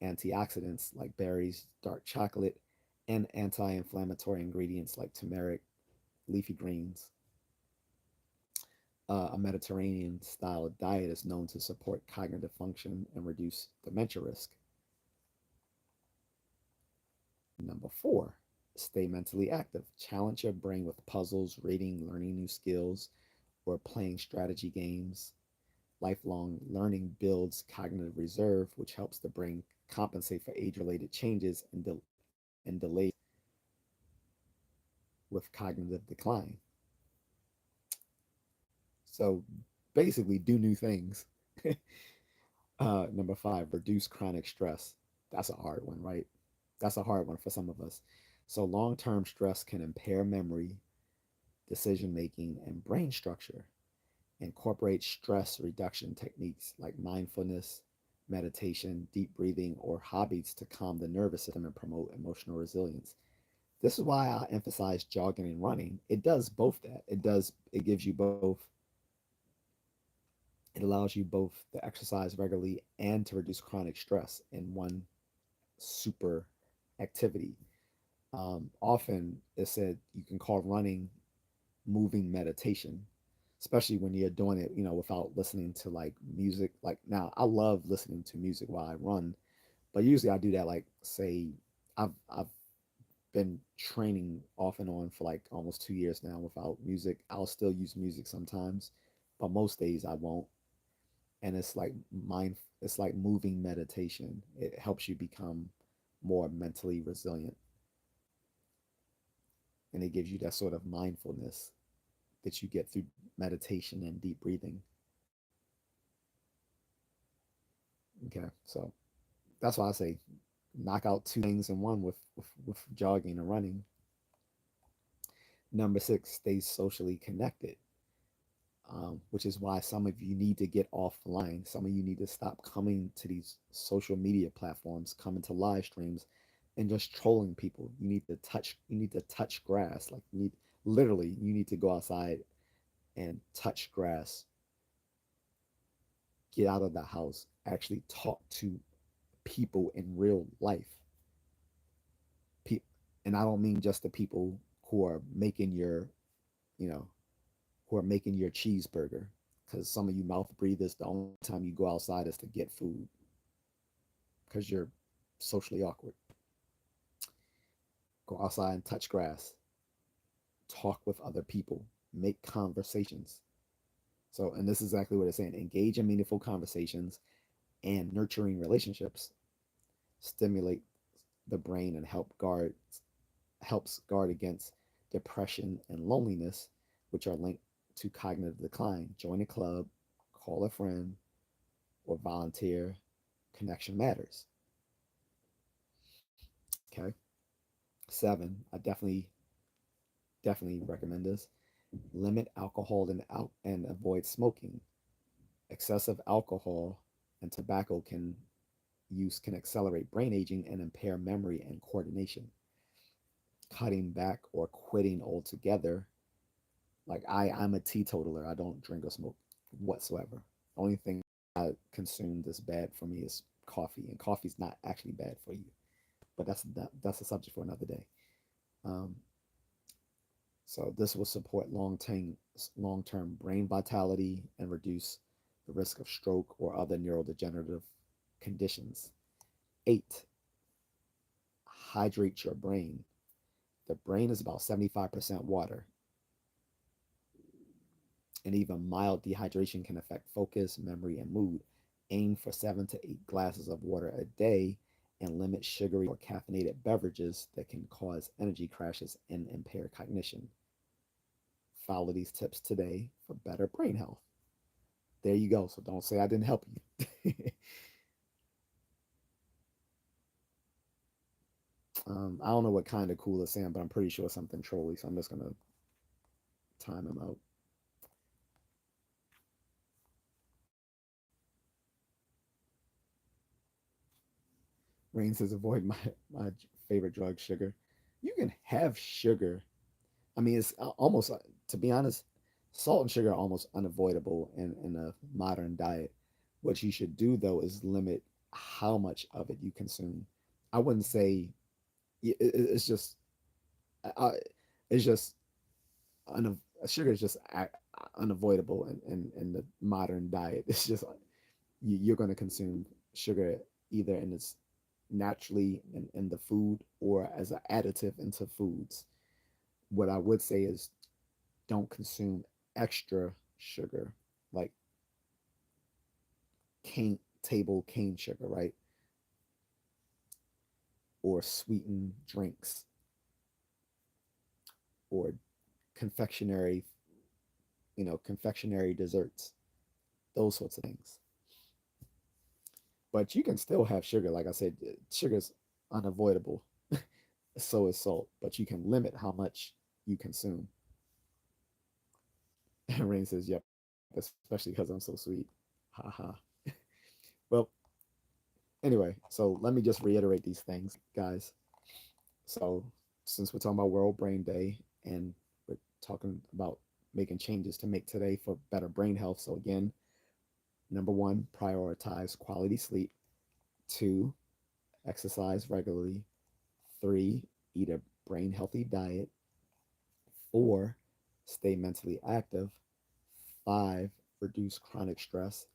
antioxidants like berries, dark chocolate, and anti inflammatory ingredients like turmeric, leafy greens. A Mediterranean style diet is known to support cognitive function and reduce dementia risk. Number four, stay mentally active. Challenge your brain with puzzles, reading, learning new skills, or playing strategy games. Lifelong learning builds cognitive reserve, which helps the brain compensate for age related changes and delays with cognitive decline. So basically, do new things. Number five, reduce chronic stress. That's a hard one, right? That's a hard one for some of us. So, long term stress can impair memory, decision making, and brain structure. Incorporate stress reduction techniques like mindfulness, meditation, deep breathing, or hobbies to calm the nervous system and promote emotional resilience. This is why I emphasize jogging and running. It does both that. It gives you both, it allows you both to exercise regularly and to reduce chronic stress in one super activity. Often it's said you can call running moving meditation, especially when you're doing it, without listening to like music. Like now, I love listening to music while I run, but usually I do that like say I've been training off and on for like almost 2 years now without music. I'll still use music sometimes, but most days I won't. And it's like moving meditation. It helps you become more mentally resilient, and it gives you that sort of mindfulness that you get through meditation and deep breathing. Okay, so that's why I say knock out two things in one with jogging and running. Number six, stay socially connected, which is why some of you need to get offline. Some of you need to stop coming to these social media platforms, coming to live streams, and just trolling people. You need to touch. You need to touch grass. Like you need literally, you need to go outside and touch grass. Get out of the house. Actually talk to people in real life. Pe- and I don't mean just the people who are making your, you know, who are making your cheeseburger. Because some of you mouth breathers, the only time you go outside is to get food because you're socially awkward. Go outside and touch grass. Talk with other people. Make conversations. So, and this is exactly what it's saying: engage in meaningful conversations and nurturing relationships stimulate the brain and helps guard against depression and loneliness, which are linked to cognitive decline. Join a club, call a friend, or volunteer. Connection matters. Okay. Seven, I definitely recommend this. Limit alcohol and avoid smoking. Excessive alcohol and tobacco can accelerate brain aging and impair memory and coordination. Cutting back or quitting altogether. Like I'm a teetotaler. I don't drink or smoke whatsoever. The only thing I consume that's bad for me is coffee, and coffee's not actually bad for you. But that's a subject for another day. Um, so this will support long term brain vitality and reduce the risk of stroke or other neurodegenerative conditions. Eight, hydrate your brain. The brain is about 75% water, and even mild dehydration can affect focus, memory, and mood. Aim for 7 to 8 glasses of water a day and limit sugary or caffeinated beverages that can cause energy crashes and impair cognition. follow these tips today for better brain health. There you go. So don't say I didn't help you. I don't know what kind of cool is Sam, but I'm pretty sure something trolly. So I'm just gonna time him out. Rain says avoid my favorite drug, sugar. You can have sugar. I mean, it's almost to be honest, salt and sugar are almost unavoidable in a modern diet. What you should do though is limit how much of it you consume. I wouldn't say it's just I, it's just sugar is just unavoidable in the modern diet. It's just like you're going to consume sugar either in its naturally in the food or as an additive into foods. What I would say is don't consume extra sugar like cane sugar, right? Or sweetened drinks or confectionery, confectionery desserts, those sorts of things. But you can still have sugar. Like I said, sugar's unavoidable. So is salt, but you can limit how much you consume. And Rain says, yep, especially because I'm so sweet. Ha ha. Well, anyway, so let me just reiterate these things, guys. So, since we're talking about World Brain Day and we're talking about making changes to make today for better brain health. So, again, number one, prioritize quality sleep. Two, exercise regularly. Three, eat a brain healthy diet. Four, stay mentally active. Five, reduce chronic stress.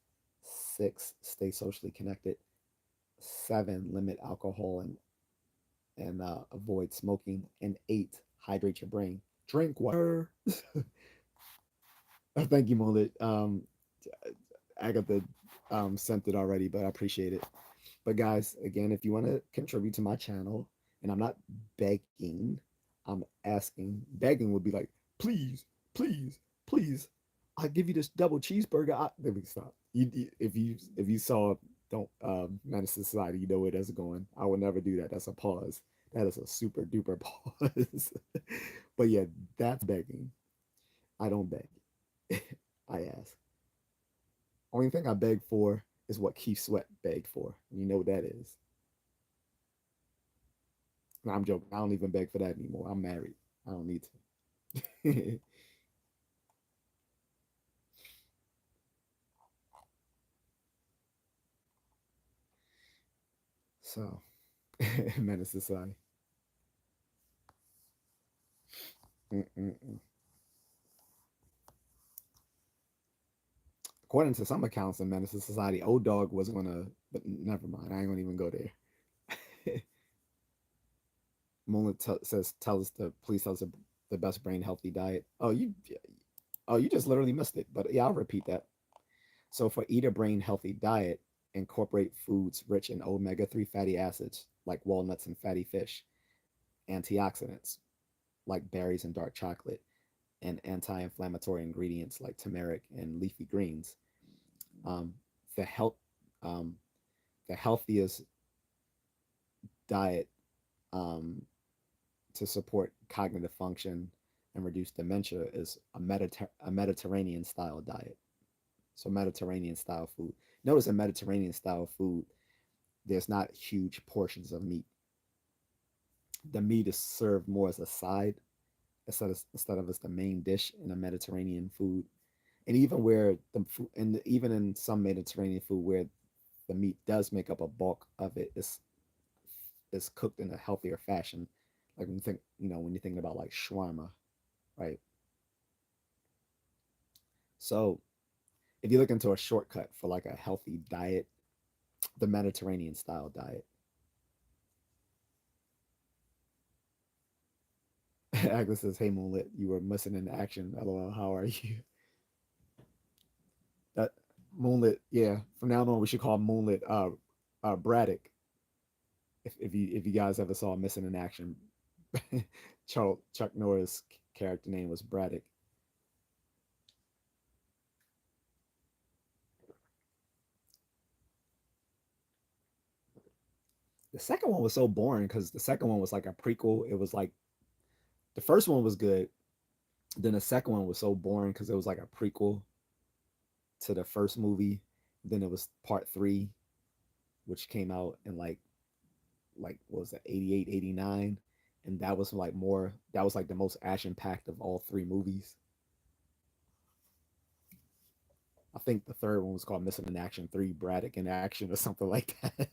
Six, stay socially connected. Seven, limit alcohol and avoid smoking. And eight, hydrate your brain. Drink water. Thank you, Mullet. Agatha sent it already, but I appreciate it. But guys, again, if you want to contribute to my channel, and I'm not begging, I'm asking. Begging would be like, please, please, please, I'll give you this double cheeseburger. There we stop. If you saw don't Menace to Society, you know where that's going. I would never do that. That's a pause. That is a super duper pause. But yeah, that's begging. I don't beg. I ask. Only thing I beg for is what Keith Sweat begged for. You know what that is. No, I'm joking. I don't even beg for that anymore. I'm married. I don't need to. So, Menace Society. Mm-mm-mm. According to some accounts in Menace Society, Old Dog was gonna, but never mind. I ain't gonna even go there. Moonlit says, "Tell us the please tell us the best brain healthy diet." Oh, you just literally missed it. But yeah, I'll repeat that. So for eat a brain healthy diet, incorporate foods rich in omega-3 fatty acids like walnuts and fatty fish, antioxidants like berries and dark chocolate, and anti-inflammatory ingredients like turmeric and leafy greens. Um, the health, um, the healthiest diet um, to support cognitive function and reduce dementia is a Mediterranean style diet. So Mediterranean style food. Notice in Mediterranean style food, there's not huge portions of meat. The meat is served more as a side instead of as the main dish in a Mediterranean food. And even where the food, and even in some Mediterranean food where the meat does make up a bulk of it, is cooked in a healthier fashion. Like when you're thinking about like shawarma, right? So if you look into a shortcut for like a healthy diet, the Mediterranean style diet. Agnes says, "Hey Moonlit, you were missing in action. LOL. How are you?" That Moonlit, yeah. From now on, we should call Moonlit Braddock. If you guys ever saw Missing in Action, Chuck Norris' character name was Braddock. The second one was so boring because the second one was like a prequel. It was like the first one was good. Then the second one was so boring because it was like a prequel to the first movie. Then it was part three, which came out in like what was it, 88, 89, and that was like more, that was like the most action packed of all three movies. I think the third one was called Missing in Action 3, Braddock in Action, or something like that.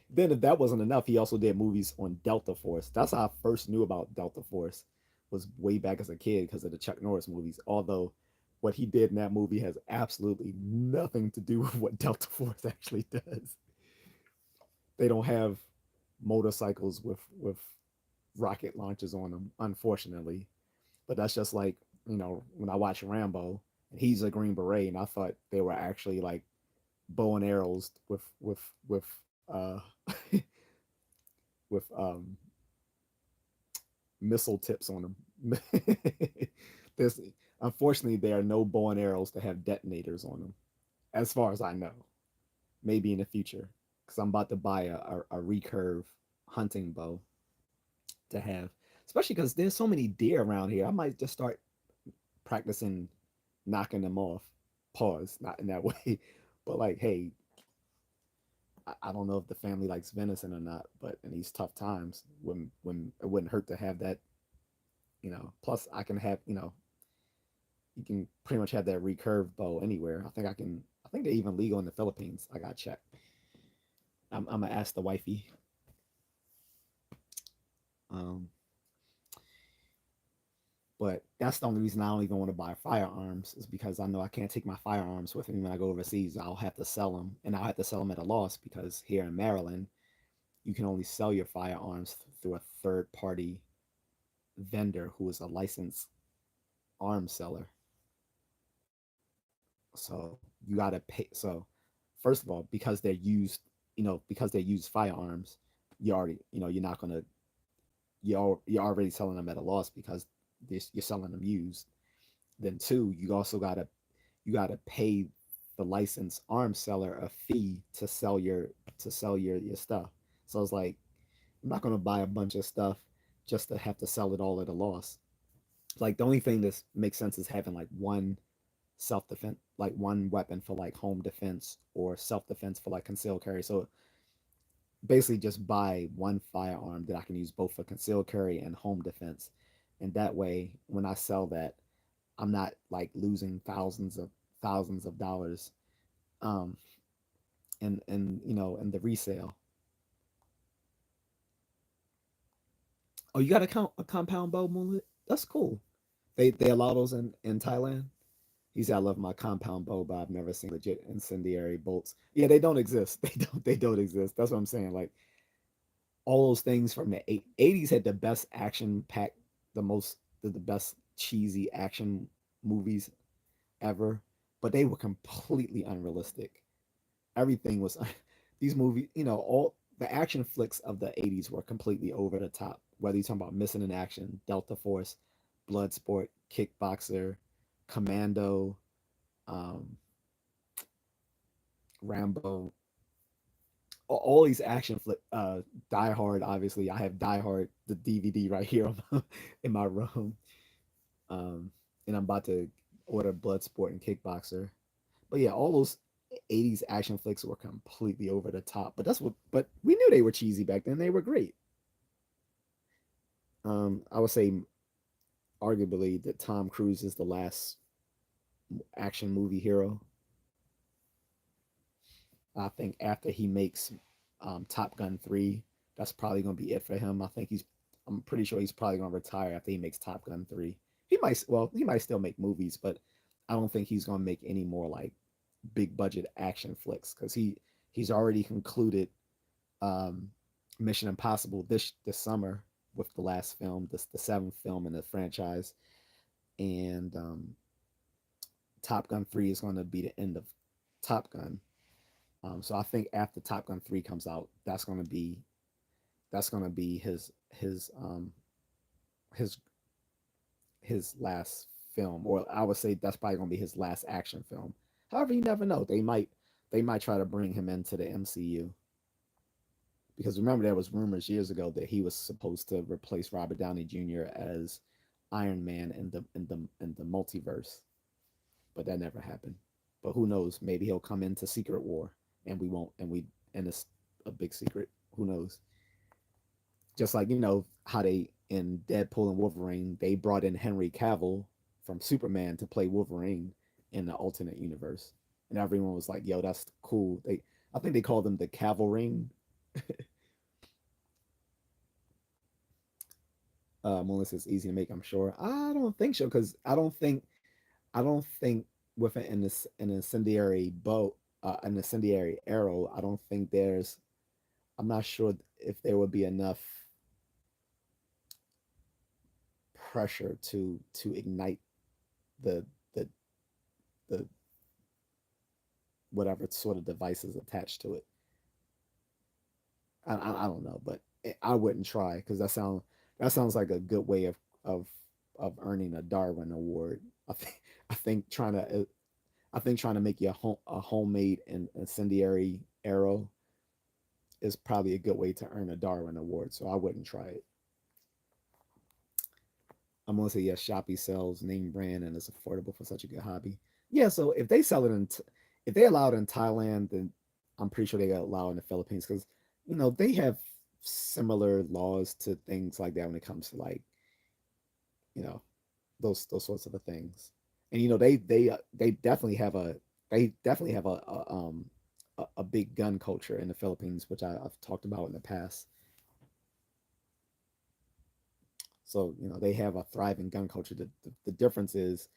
Then if that wasn't enough, he also did movies on Delta Force. That's how I first knew about Delta Force, was way back as a kid because of the Chuck Norris movies. Although what he did in that movie has absolutely nothing to do with what Delta Force actually does. They don't have motorcycles with rocket launchers on them, unfortunately. But that's just like, when I watch Rambo and he's a Green Beret, and I thought they were actually like bow and arrows with with missile tips on them. There's Unfortunately there are no bow and arrows that have detonators on them, as far as I know. Maybe in the future, because I'm about to buy a recurve hunting bow to have, especially because there's so many deer around here. I might just start practicing knocking them off. Pause, not in that way, but like, hey, I don't know if the family likes venison or not, but in these tough times, when it wouldn't hurt to have that, Plus, I can have, you can pretty much have that recurve bow anywhere. I think I can. I think they're even legal in the Philippines. I got checked. I'm gonna ask the wifey. Um, but that's the only reason I don't even want to buy firearms, is because I know I can't take my firearms with me when I go overseas. I'll have to sell them, and I'll have to sell them at a loss because here in Maryland, you can only sell your firearms through a third party vendor who is a licensed arms seller. So you got to pay. So first of all, because they're used, because they use firearms, you already, you're not gonna, you're already selling them at a loss because you're selling them used. Then two, you gotta pay the licensed arms seller a fee to sell your stuff. So it's like, I'm not gonna buy a bunch of stuff just to have to sell it all at a loss. Like the only thing that makes sense is having like one self defense, like one weapon for like home defense, or self defense for like concealed carry. So basically just buy one firearm that I can use both for concealed carry and home defense. And that way, when I sell that, I'm not like losing thousands of dollars um in the resale. Oh, you got a compound bow, Moonlit? That's cool. They allow those in Thailand. He said, I love my compound bow, but I've never seen legit incendiary bolts. Yeah, they don't exist. They don't exist. That's what I'm saying. Like all those things from the 80s had the best action pack, the best cheesy action movies ever, but they were completely unrealistic. Everything was these movies, all the action flicks of the 80s were completely over the top. Whether you're talking about Missing in Action, Delta Force, Bloodsport, Kickboxer, Commando, um, Rambo, all these action flick, Die Hard. Obviously, I have Die Hard, the DVD right here in my room, um, and I'm about to order Bloodsport and Kickboxer. But yeah, all those 80s action flicks were completely over the top. But we knew they were cheesy back then. They were great. I would say arguably that Tom Cruise is the last action movie hero. I think after he makes Top Gun 3, that's probably going to be it for him. I'm pretty sure he's probably going to retire after he makes Top Gun 3. He might still make movies, but I don't think he's going to make any more like big budget action flicks because he's already concluded um, Mission Impossible this summer with the last film, the seventh film in the franchise, and Top Gun 3 is going to be the end of Top Gun. So I think after Top Gun 3 comes out, that's gonna be his his last film, or I would say that's probably gonna be his last action film. However, you never know. They might try to bring him into the MCU. because remember there was rumors years ago that he was supposed to replace Robert Downey Jr. as Iron Man in the multiverse, but that never happened. But who knows? Maybe he'll come into Secret War, and we won't, and it's a big secret. Who knows? Just like how they in Deadpool and Wolverine, they brought in Henry Cavill from Superman to play Wolverine in the alternate universe, and everyone was like, "Yo, that's cool." I think they called them the Cavill Ring. Melissa, it's easy to make, I'm sure. I don't think so because I don't think with an incendiary boat, an incendiary arrow, I don't think there's. I'm not sure if there would be enough pressure to ignite the the the whatever sort of devices attached to it. I don't know, but I wouldn't try because that sounds like a good way of of earning a Darwin Award. I think I think trying to I think trying to make you a homemade and incendiary arrow is probably a good way to earn a Darwin Award. So I wouldn't try it. I'm gonna say yes. Shopee sells name brand and it's affordable for such a good hobby. Yeah. So if they sell it if they allow it in Thailand, then I'm pretty sure they allow it in the Philippines because they have similar laws to things like that when it comes to like you know those sorts of things. And they definitely have a big gun culture in the Philippines, which I've talked about in the past. So they have a thriving gun culture. The difference is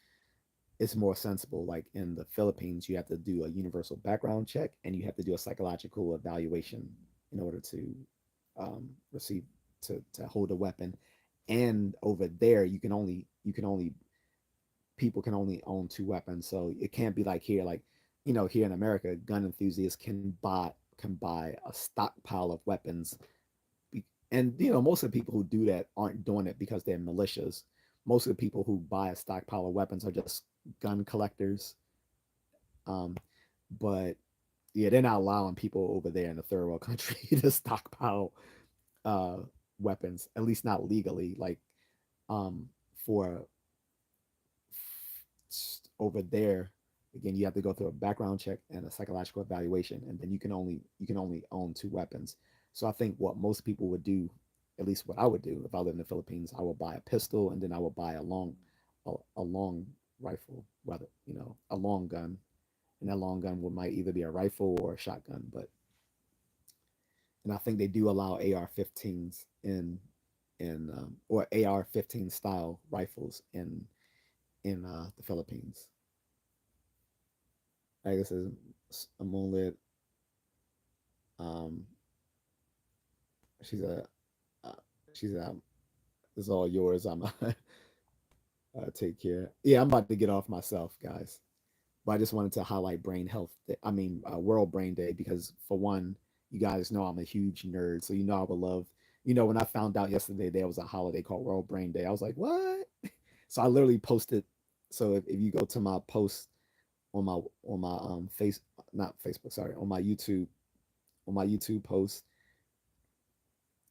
it's more sensible. Like in the Philippines, you have to do a universal background check and you have to do a psychological evaluation in order to receive to hold a weapon. And over there, you can only people can only own two weapons. So it can't be like here, like here in America, gun enthusiasts can buy a stockpile of weapons. And most of the people who do that aren't doing it because they're militias. Most of the people who buy a stockpile of weapons are just gun collectors. Um, but yeah, they're not allowing people over there in the third world country to stockpile uh, weapons, at least not legally. Like um, for over there, again, you have to go through a background check and a psychological evaluation, and then you can only own two weapons. So I think what most people would do, at least what I would do if I lived in the Philippines, I would buy a pistol and then I would buy a long rifle, rather a long gun, and that long gun might either be a rifle or a shotgun. And I think they do allow AR-15s in or AR-15 style rifles in the Philippines. I guess it's a moonlit. Um, she's a uh, she's a it's all yours. I'm take care. Yeah, I'm about to get off myself, guys. But I just wanted to highlight Brain Health. I mean, World Brain Day because for one, you guys know I'm a huge nerd, so I would love. When I found out yesterday there was a holiday called World Brain Day, I was like, what? So I literally posted. So if you go to my post on my face not Facebook, sorry, on my YouTube post,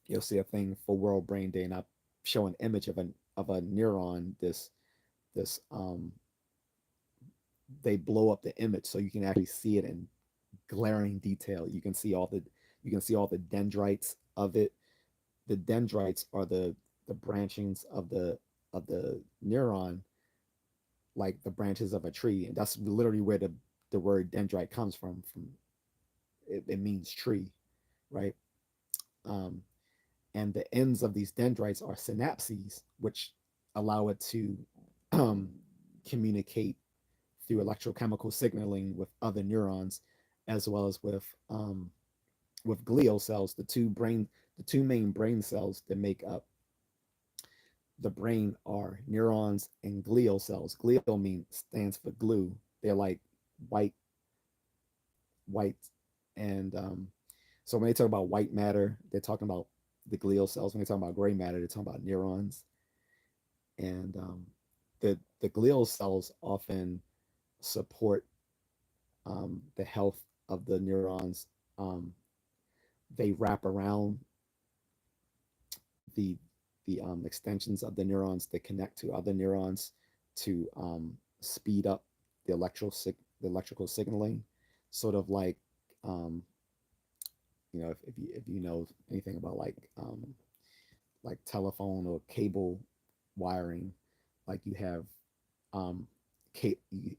you'll see a thing for World Brain Day, and I show an image of a neuron. This they blow up the image so you can actually see it in glaring detail. You can see all the dendrites of it. The dendrites are the branchings of the neuron, like the branches of a tree, and that's literally where the word dendrite comes from. It means tree, right? Um, and the ends of these dendrites are synapses, which allow it to um, communicate through electrochemical signaling with other neurons, as well as with glial cells, the two main brain cells that make up the brain are neurons and glial cells. Glial stands for glue. They're like white, white, and so when they talk about white matter, they're talking about the glial cells. When they talk about gray matter, they're talking about neurons. And the glial cells often support the health of the neurons um, they wrap around the extensions of the neurons that connect to other neurons to speed up the electrical signaling, sort of like um, if you know anything about like telephone or cable wiring, like you have um,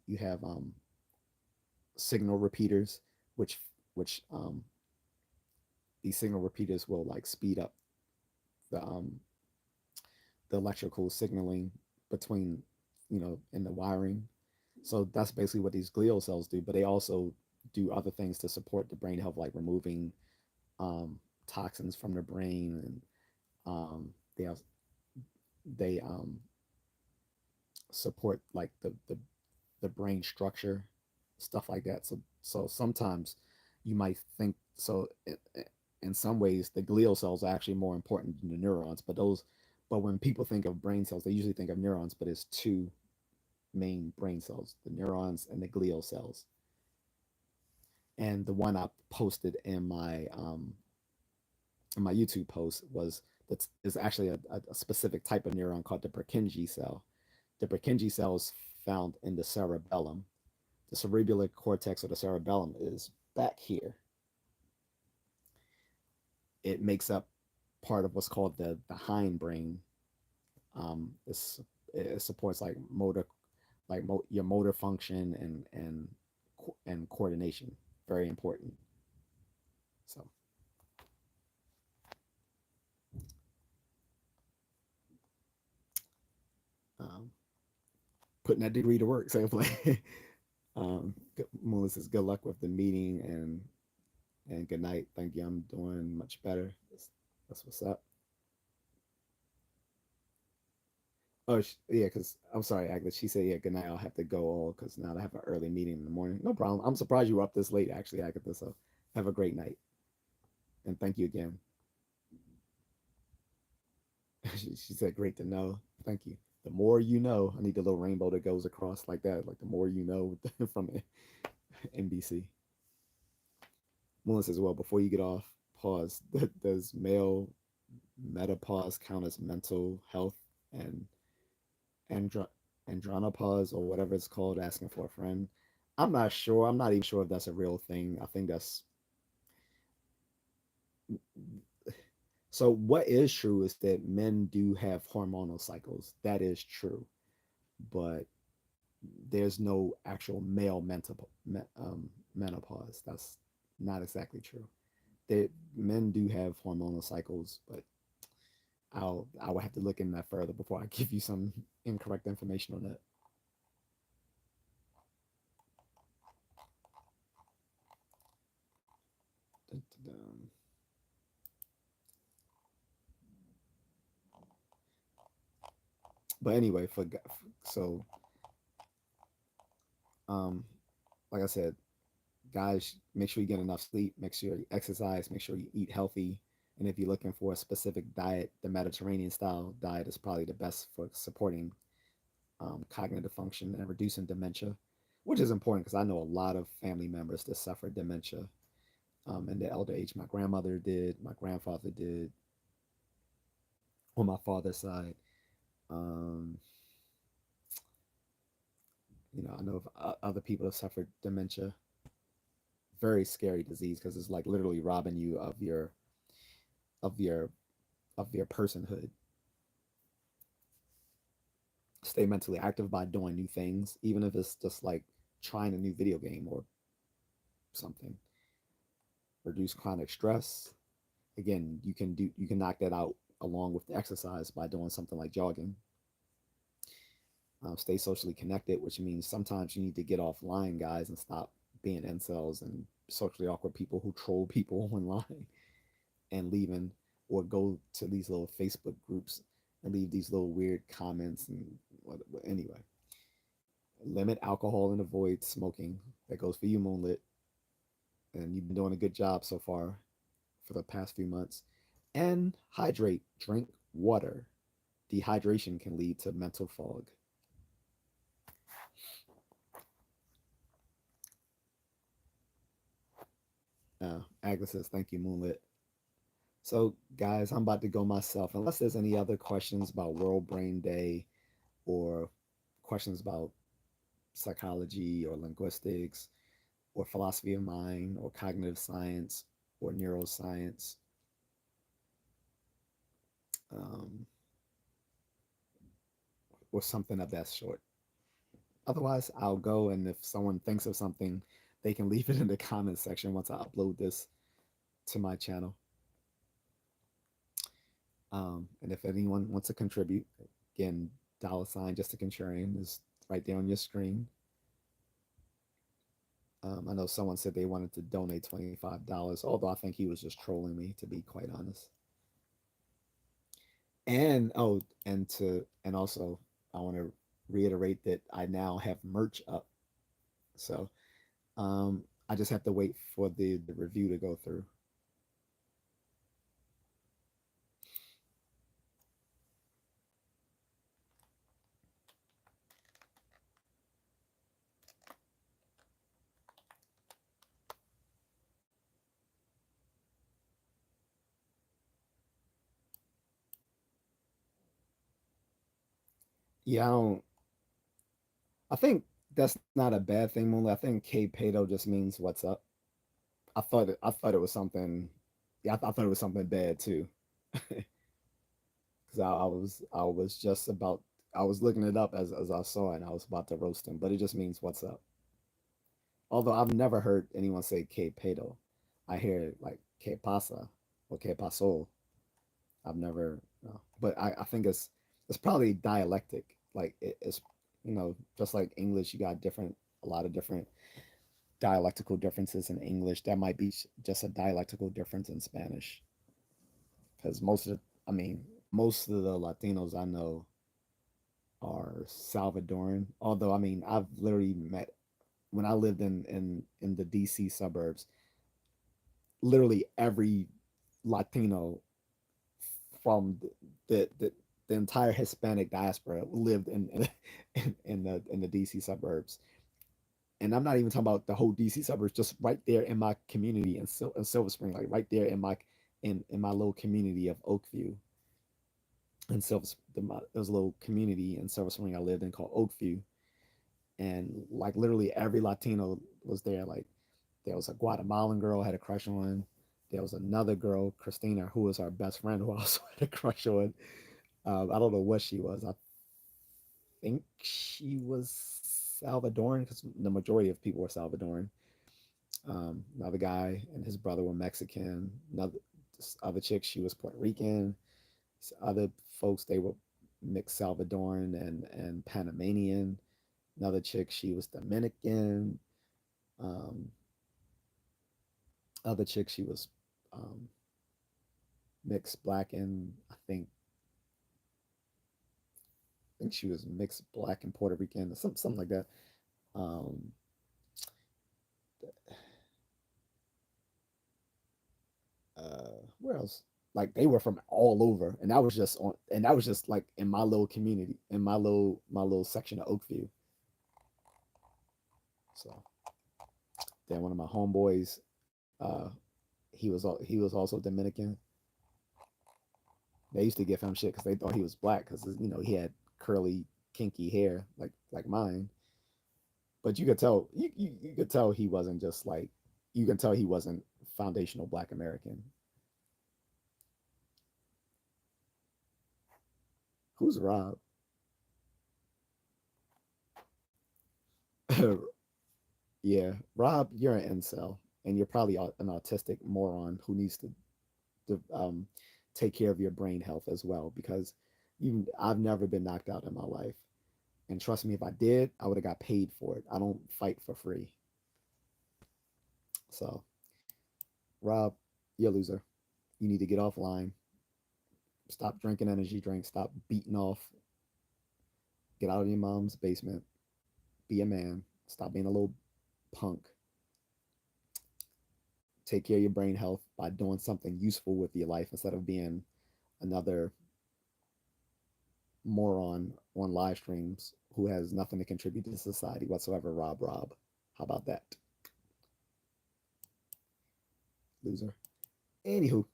you have signal repeaters, which which these signal repeaters will like speed up the the electrical signaling between in the wiring. So that's basically what these glial cells do, but they also do other things to support the brain health, like removing toxins from the brain, and they have, they support like the brain structure, stuff like that. So sometimes you might think so. In some ways, the glial cells are actually more important than the neurons. But when people think of brain cells, they usually think of neurons. But it's two main brain cells: the neurons and the glial cells. And the one I posted in my YouTube post was that is actually a specific type of neuron called the Purkinje cell. The Purkinje cell is found in the cerebellum. The cerebellar cortex or the cerebellum is back here. It makes up part of what's called the hindbrain. It supports like motor, your motor function and coordination. Very important. So um, putting that degree to work. So Melissa says good luck with the meeting and good night. Thank you. I'm doing much better. That's what's up. Oh yeah, because I'm sorry, Agnes. She said, "Yeah, good night. I'll have to go all because now I have an early meeting in the morning." No problem. I'm surprised you were up this late, actually, Agatha. So have a great night and thank you again. She said, "Great to know. Thank you." The more you know, I need the little rainbow that goes across like that. Like the more you know from NBC. Melissa says, "Well, before you get off, pause. Does male menopause count as mental health and andro- andronopause or whatever it's called, asking for a friend?" I'm not sure. I'm not even sure if that's a real thing. I think that's so. What is true is that men do have hormonal cycles. That is true, but there's no actual male menopause. That's not exactly true. They, men do have hormonal cycles, but I will have to look in that further before I give you some incorrect information on that. But anyway, so um, like I said, guys, make sure you get enough sleep, make sure you exercise, make sure you eat healthy. And if you're looking for a specific diet, the Mediterranean style diet is probably the best for supporting cognitive function and reducing dementia, which is important because I know a lot of family members that suffer dementia in the elder age. My grandmother did, my grandfather did on my father's side. Um, I know of other people have suffered dementia. Very scary disease because it's like literally robbing you of your of your personhood. Stay mentally active by doing new things, even if it's just like trying a new video game or something. Reduce chronic stress. Again, you can knock that out along with the exercise by doing something like jogging. Stay socially connected, which means sometimes you need to get offline, guys, and stop being incels and socially awkward people who troll people online and leaving, or go to these little Facebook groups and leave these little weird comments and anyway. Limit alcohol and avoid smoking. That goes for you, Moonlit, and you've been doing a good job so far for the past few months. And hydrate. Drink water. Dehydration can lead to mental fog. Agnes says, "Thank you, Moonlit." So, guys, I'm about to go myself. Unless there's any other questions about World Brain Day or questions about psychology or linguistics or philosophy of mind or cognitive science or neuroscience, um, or something of that sort. Otherwise, I'll go, and if someone thinks of something, they can leave it in the comments section once I upload this to my channel. And if anyone wants to contribute, again, $ just a contrarian is right there on your screen. I know someone said they wanted to donate $25, although I think he was just trolling me, to be quite honest. And and also I want to reiterate that I now have merch up. So I just have to wait for the review to go through. Yeah, I think that's not a bad thing, Moonlight. I think K Pato just means what's up. I thought it was something. Yeah, I thought it was something bad too, because I was just about I was looking it up as I saw it, and I was about to roast him, but it just means what's up. Although I've never heard anyone say que pedo. I hear like que pasa or que pasó. I've never, no. But I think it's probably dialectic. Like it's just like English, you got a lot of different dialectical differences in English. That might be just a dialectical difference in Spanish. Because I mean, most of the Latinos I know are Salvadoran. Although I mean, I've literally met when I lived in the DC suburbs. Literally every Latino from the entire Hispanic diaspora lived in the DC suburbs. And I'm not even talking about the whole DC suburbs, just right there in my community in Silver Spring, like right there in my little community of Oakview. And there was a little community in Silver Spring I lived in called Oakview, and like literally every Latino was there. Like there was a Guatemalan girl I had a crush on. There was another girl, Christina, who was our best friend, who I also had a crush on. I don't know what she was. I think she was Salvadoran because the majority of people were Salvadoran. Another guy and his brother were Mexican. Another this other chick, she was Puerto Rican. Other folks, they were mixed Salvadoran and Panamanian. Another chick, she was Dominican. Um, Other chick, she was um, mixed black and I think she was mixed black and Puerto Rican, or something like that. Um, where else? Like they were from all over, and that was just like in my little community, in my little section of Oakview. So then one of my homeboys, he was also Dominican. They used to give him shit because they thought he was black because he had curly, kinky hair like mine. But you could tell he wasn't just like you can tell he wasn't foundational Black American. Who's Rob? Yeah, Rob, you're an incel, and you're probably an autistic moron who needs to take care of your brain health as well because I've never been knocked out in my life, and trust me, if I did, I would have got paid for it. I don't fight for free. So, Rob, you're a loser. You need to get offline. Stop drinking energy drinks. Stop beating off. Get out of your mom's basement. Be a man. Stop being a little punk. Take care of your brain health by doing something useful with your life instead of being another moron on live streams who has nothing to contribute to society whatsoever. Rob. How about that? Loser. Anywho.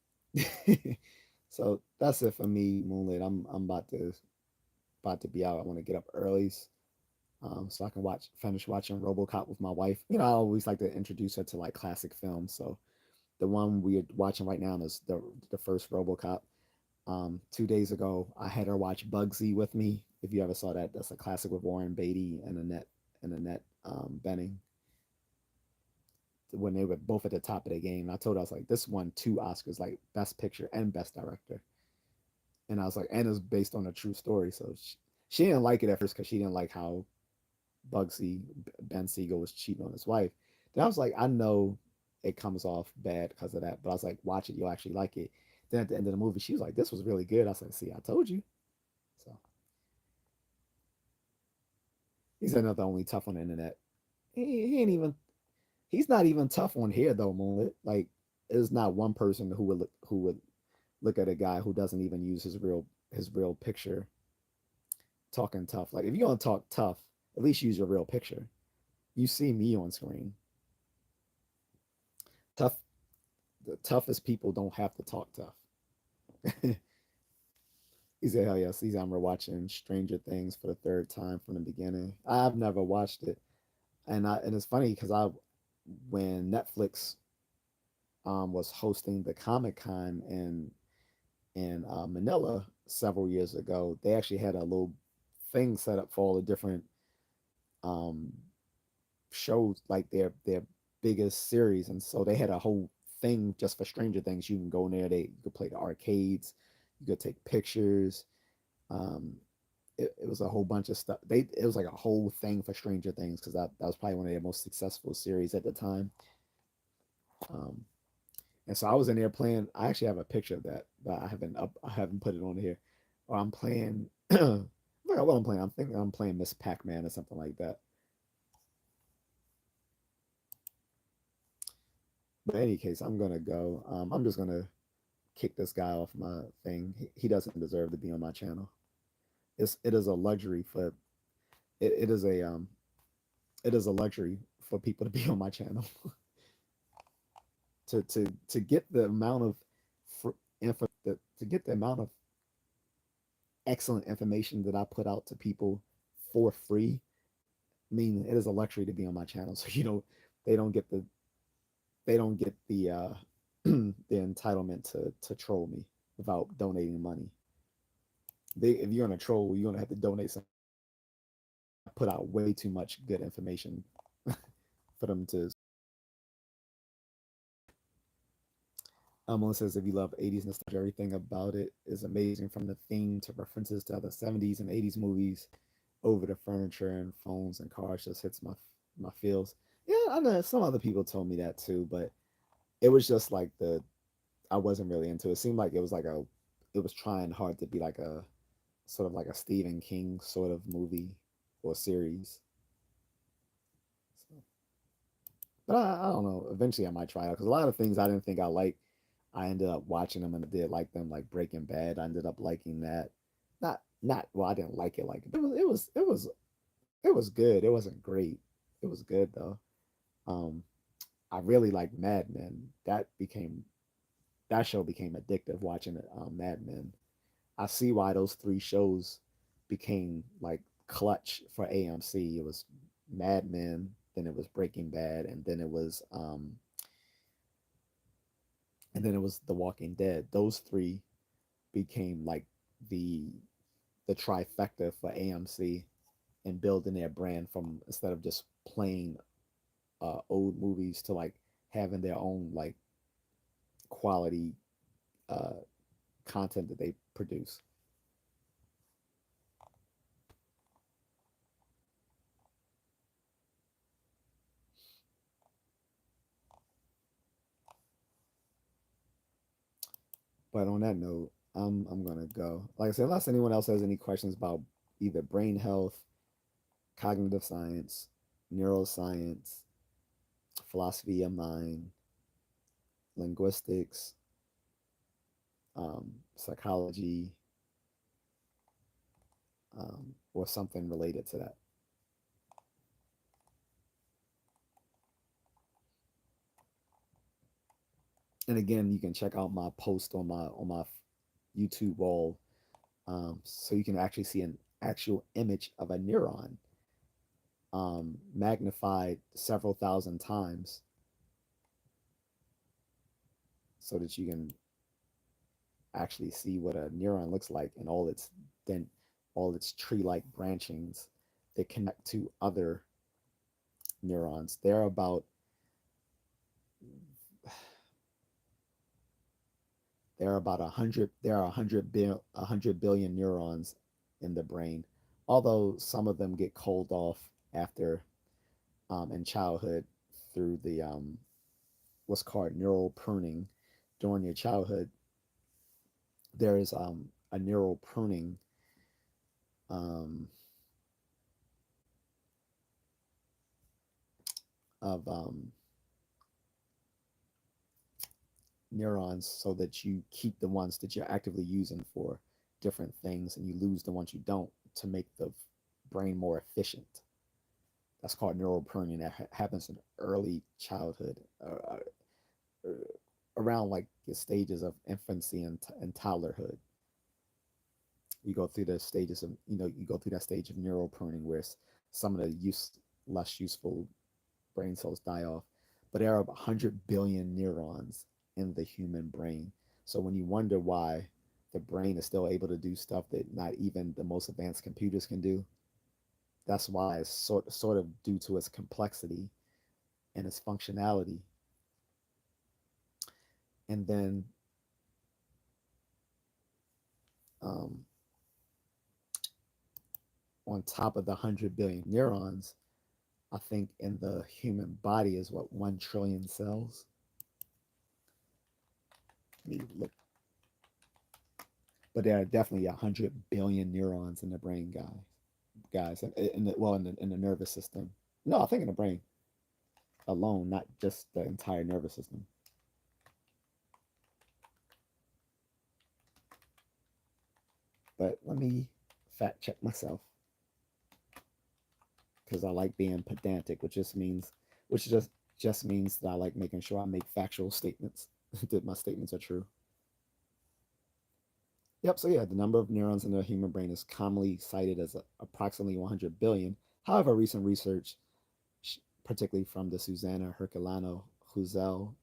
So that's it for me, Moonlit. I'm about to be out. I want to get up early, so I can finish watching RoboCop with my wife. You know, I always like to introduce her to like classic films. So the one we're watching right now is the first RoboCop. 2 days ago, I had her watch Bugsy with me. If you ever saw that, that's a classic with Warren Beatty and Annette Bening when they were both at the top of the game. I told her I was like, this won two Oscars, like Best Picture and Best Director, and I was like, and it's based on a true story. So she didn't like it at first because she didn't like how Bugsy Ben Siegel was cheating on his wife. Then I was like, I know it comes off bad because of that, but I was like, watch it, you'll actually like it. Then at the end of the movie, she was like, this was really good. I was like, see, I told you. So he's another only tough on the internet. He ain't even. He's not even tough on here though, Moonlit. Like, there's not one person who would look at a guy who doesn't even use his real picture talking tough. Like, if you're gonna talk tough, at least use your real picture. You see me on screen. Tough. The toughest people don't have to talk tough. He said, "Hell yes." He's I'm watching Stranger Things for the third time from the beginning. I've never watched it, and it's funny because I when Netflix was hosting the Comic Con in Manila several years ago, they actually had a little thing set up for all the different um, shows, like their biggest series, and so they had a whole thing just for Stranger Things. You can go in there, you could play the arcades, you could take pictures. Um, it was a whole bunch of stuff. It was like a whole thing for Stranger Things because that was probably one of their most successful series at the time. Um, and so I was in there playing. I actually have a picture of that, but I haven't put it on here. Or I'm playing. I forgot what I'm playing. I'm thinking I'm playing Miss Pac-Man or something like that. But in any case, I'm gonna go. I'm just gonna kick this guy off my thing. He doesn't deserve to be on my channel. It is a luxury for it, it is a it is a luxury for people to be on my channel. To get the amount of to get the amount of excellent information that I put out to people for free. I mean, it is a luxury to be on my channel. So they don't get the they don't get the entitlement to troll me without donating money. If you're gonna troll, you're gonna have to donate some. I put out way too much good information for them to. One says if you love 80s nostalgia, everything about it is amazing from the theme to references to other 70s and 80s movies over the furniture and phones and cars just hits my feels. Yeah, I know some other people told me that too, but it was just like I wasn't really into it. It seemed like it was trying hard to be like a sort of like a Stephen King sort of movie or series. So, but I don't know. Eventually, I might try it because a lot of things I didn't think I liked, I ended up watching them and I did like them, like Breaking Bad. I ended up liking that. Not well. I didn't like it, but it was good. It wasn't great. It was good though. Um, I really like Mad Men. That show became addictive watching it. Mad Men. I see why those three shows became like clutch for AMC. It was Mad Men, then it was Breaking Bad, and then it was The Walking Dead. Those three became like the the trifecta for AMC and building their brand from instead of just playing old movies to like having their own like quality uh, content that they produce. But on that note, I'm gonna go. Like I said, unless anyone else has any questions about either brain health, cognitive science, neuroscience, philosophy of mind, linguistics, psychology, or something related to that. And again, you can check out my post on my YouTube wall, so you can actually see an actual image of a neuron, magnified several thousand times, so that you can actually see what a neuron looks like and then all its tree-like branchings that connect to other neurons. There are about 100 there are 100 billion neurons in the brain, although some of them get cooled off after, in childhood, through the what's called neural pruning. During your childhood, there is a neural pruning, um, of neurons, so that you keep the ones that you're actively using for different things, and you lose the ones you don't, to make the brain more efficient. That's called neural pruning. That happens in early childhood, uh, around like the stages of infancy and toddlerhood. You go through the stages of, you go through that stage of neural pruning where some of the less useful brain cells die off. But there are 100 billion neurons in the human brain. So when you wonder why the brain is still able to do stuff that not even the most advanced computers can do, that's why it's sort of due to its complexity and its functionality. And then, um, on top of the 100 billion neurons, I think in the human body is what, 1 trillion cells. Let me look. But there are definitely 100 billion neurons in the brain, guys, in the nervous system. No, I think in the brain alone, not just the entire nervous system. But let me fact check myself, because I like being pedantic, which just means that I like making sure I make factual statements that my statements are true. Yep. So yeah, the number of neurons in the human brain is commonly cited as approximately 100 billion. However, recent research, particularly from the Susanna Herculano Huzel,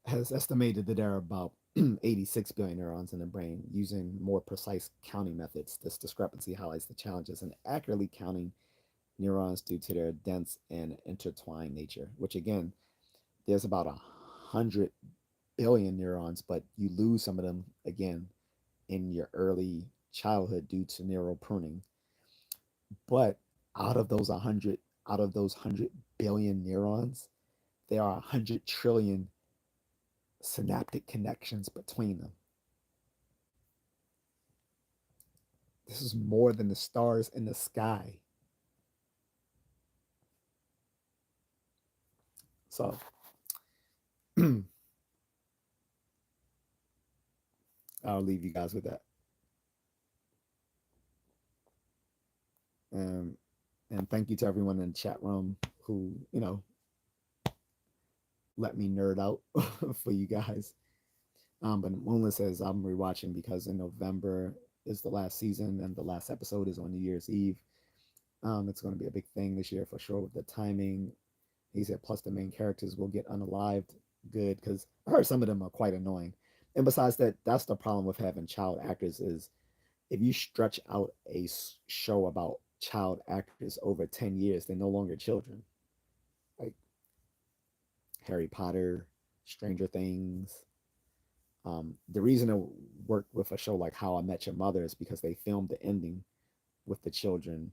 has estimated that there are about 86 billion neurons in the brain. Using more precise counting methods, this discrepancy highlights the challenges in accurately counting neurons due to their dense and intertwined nature, which again, there's about 100 billion neurons, but you lose some of them again in your early childhood due to neural pruning. But out of those 100, out of those 100 billion neurons, there are 100 trillion synaptic connections between them. This is more than the stars in the sky. So I'll leave you guys with that. Um, and thank you to everyone in the chat room who, let me nerd out for you guys. But Moonlit says I'm rewatching because in November is the last season and the last episode is on New Year's Eve. It's going to be a big thing this year for sure with the timing. He said, plus the main characters will get unalived. Good, because I heard some of them are quite annoying. And besides that, that's the problem with having child actors is if you stretch out a show about child actors over 10 years, they're no longer children. Like Harry Potter, Stranger Things. The reason it worked with a show like How I Met Your Mother is because they filmed the ending with the children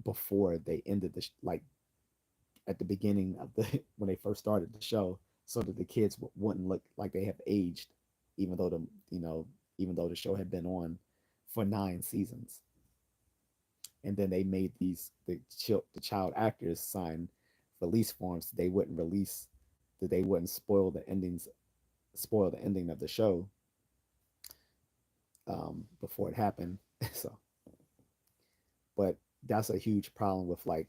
before they ended like at the beginning of the when they first started the show, so that the kids wouldn't look like they have aged, even though even though the show had been on for 9 seasons. And then they made the child actors sign release forms that they wouldn't release, that they wouldn't spoil the ending of the show, before it happened. So, but that's a huge problem with like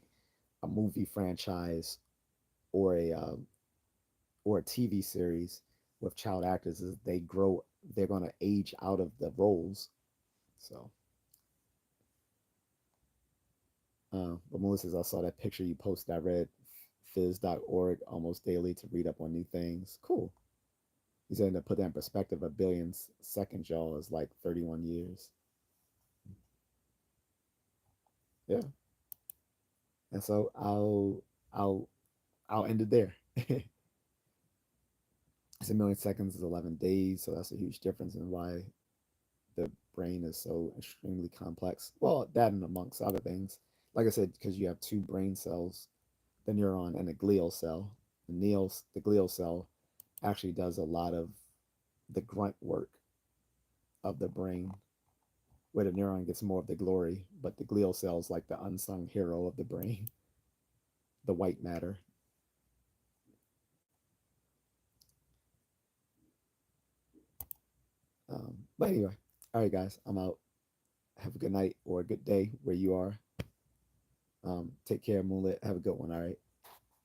a movie franchise or or a TV series with child actors is they grow, they're going to age out of the roles. So, but Melissa, I saw that picture you posted. I read fizz.org almost daily to read up on new things. Cool. You said to put that in perspective, a billion's second jaw is like 31 years. Yeah. And so I'll I'll end it there. It's a million seconds is 11 days, so that's a huge difference in why the brain is so extremely complex. Well, that and amongst other things. Like I said, because you have two brain cells, the neuron and the glial cell. The glial cell actually does a lot of the grunt work of the brain, where the neuron gets more of the glory, but the glial cell is like the unsung hero of the brain, the white matter. But anyway, all right, guys, I'm out. Have a good night or a good day where you are. Take care, Moonlit. Have a good one. All right.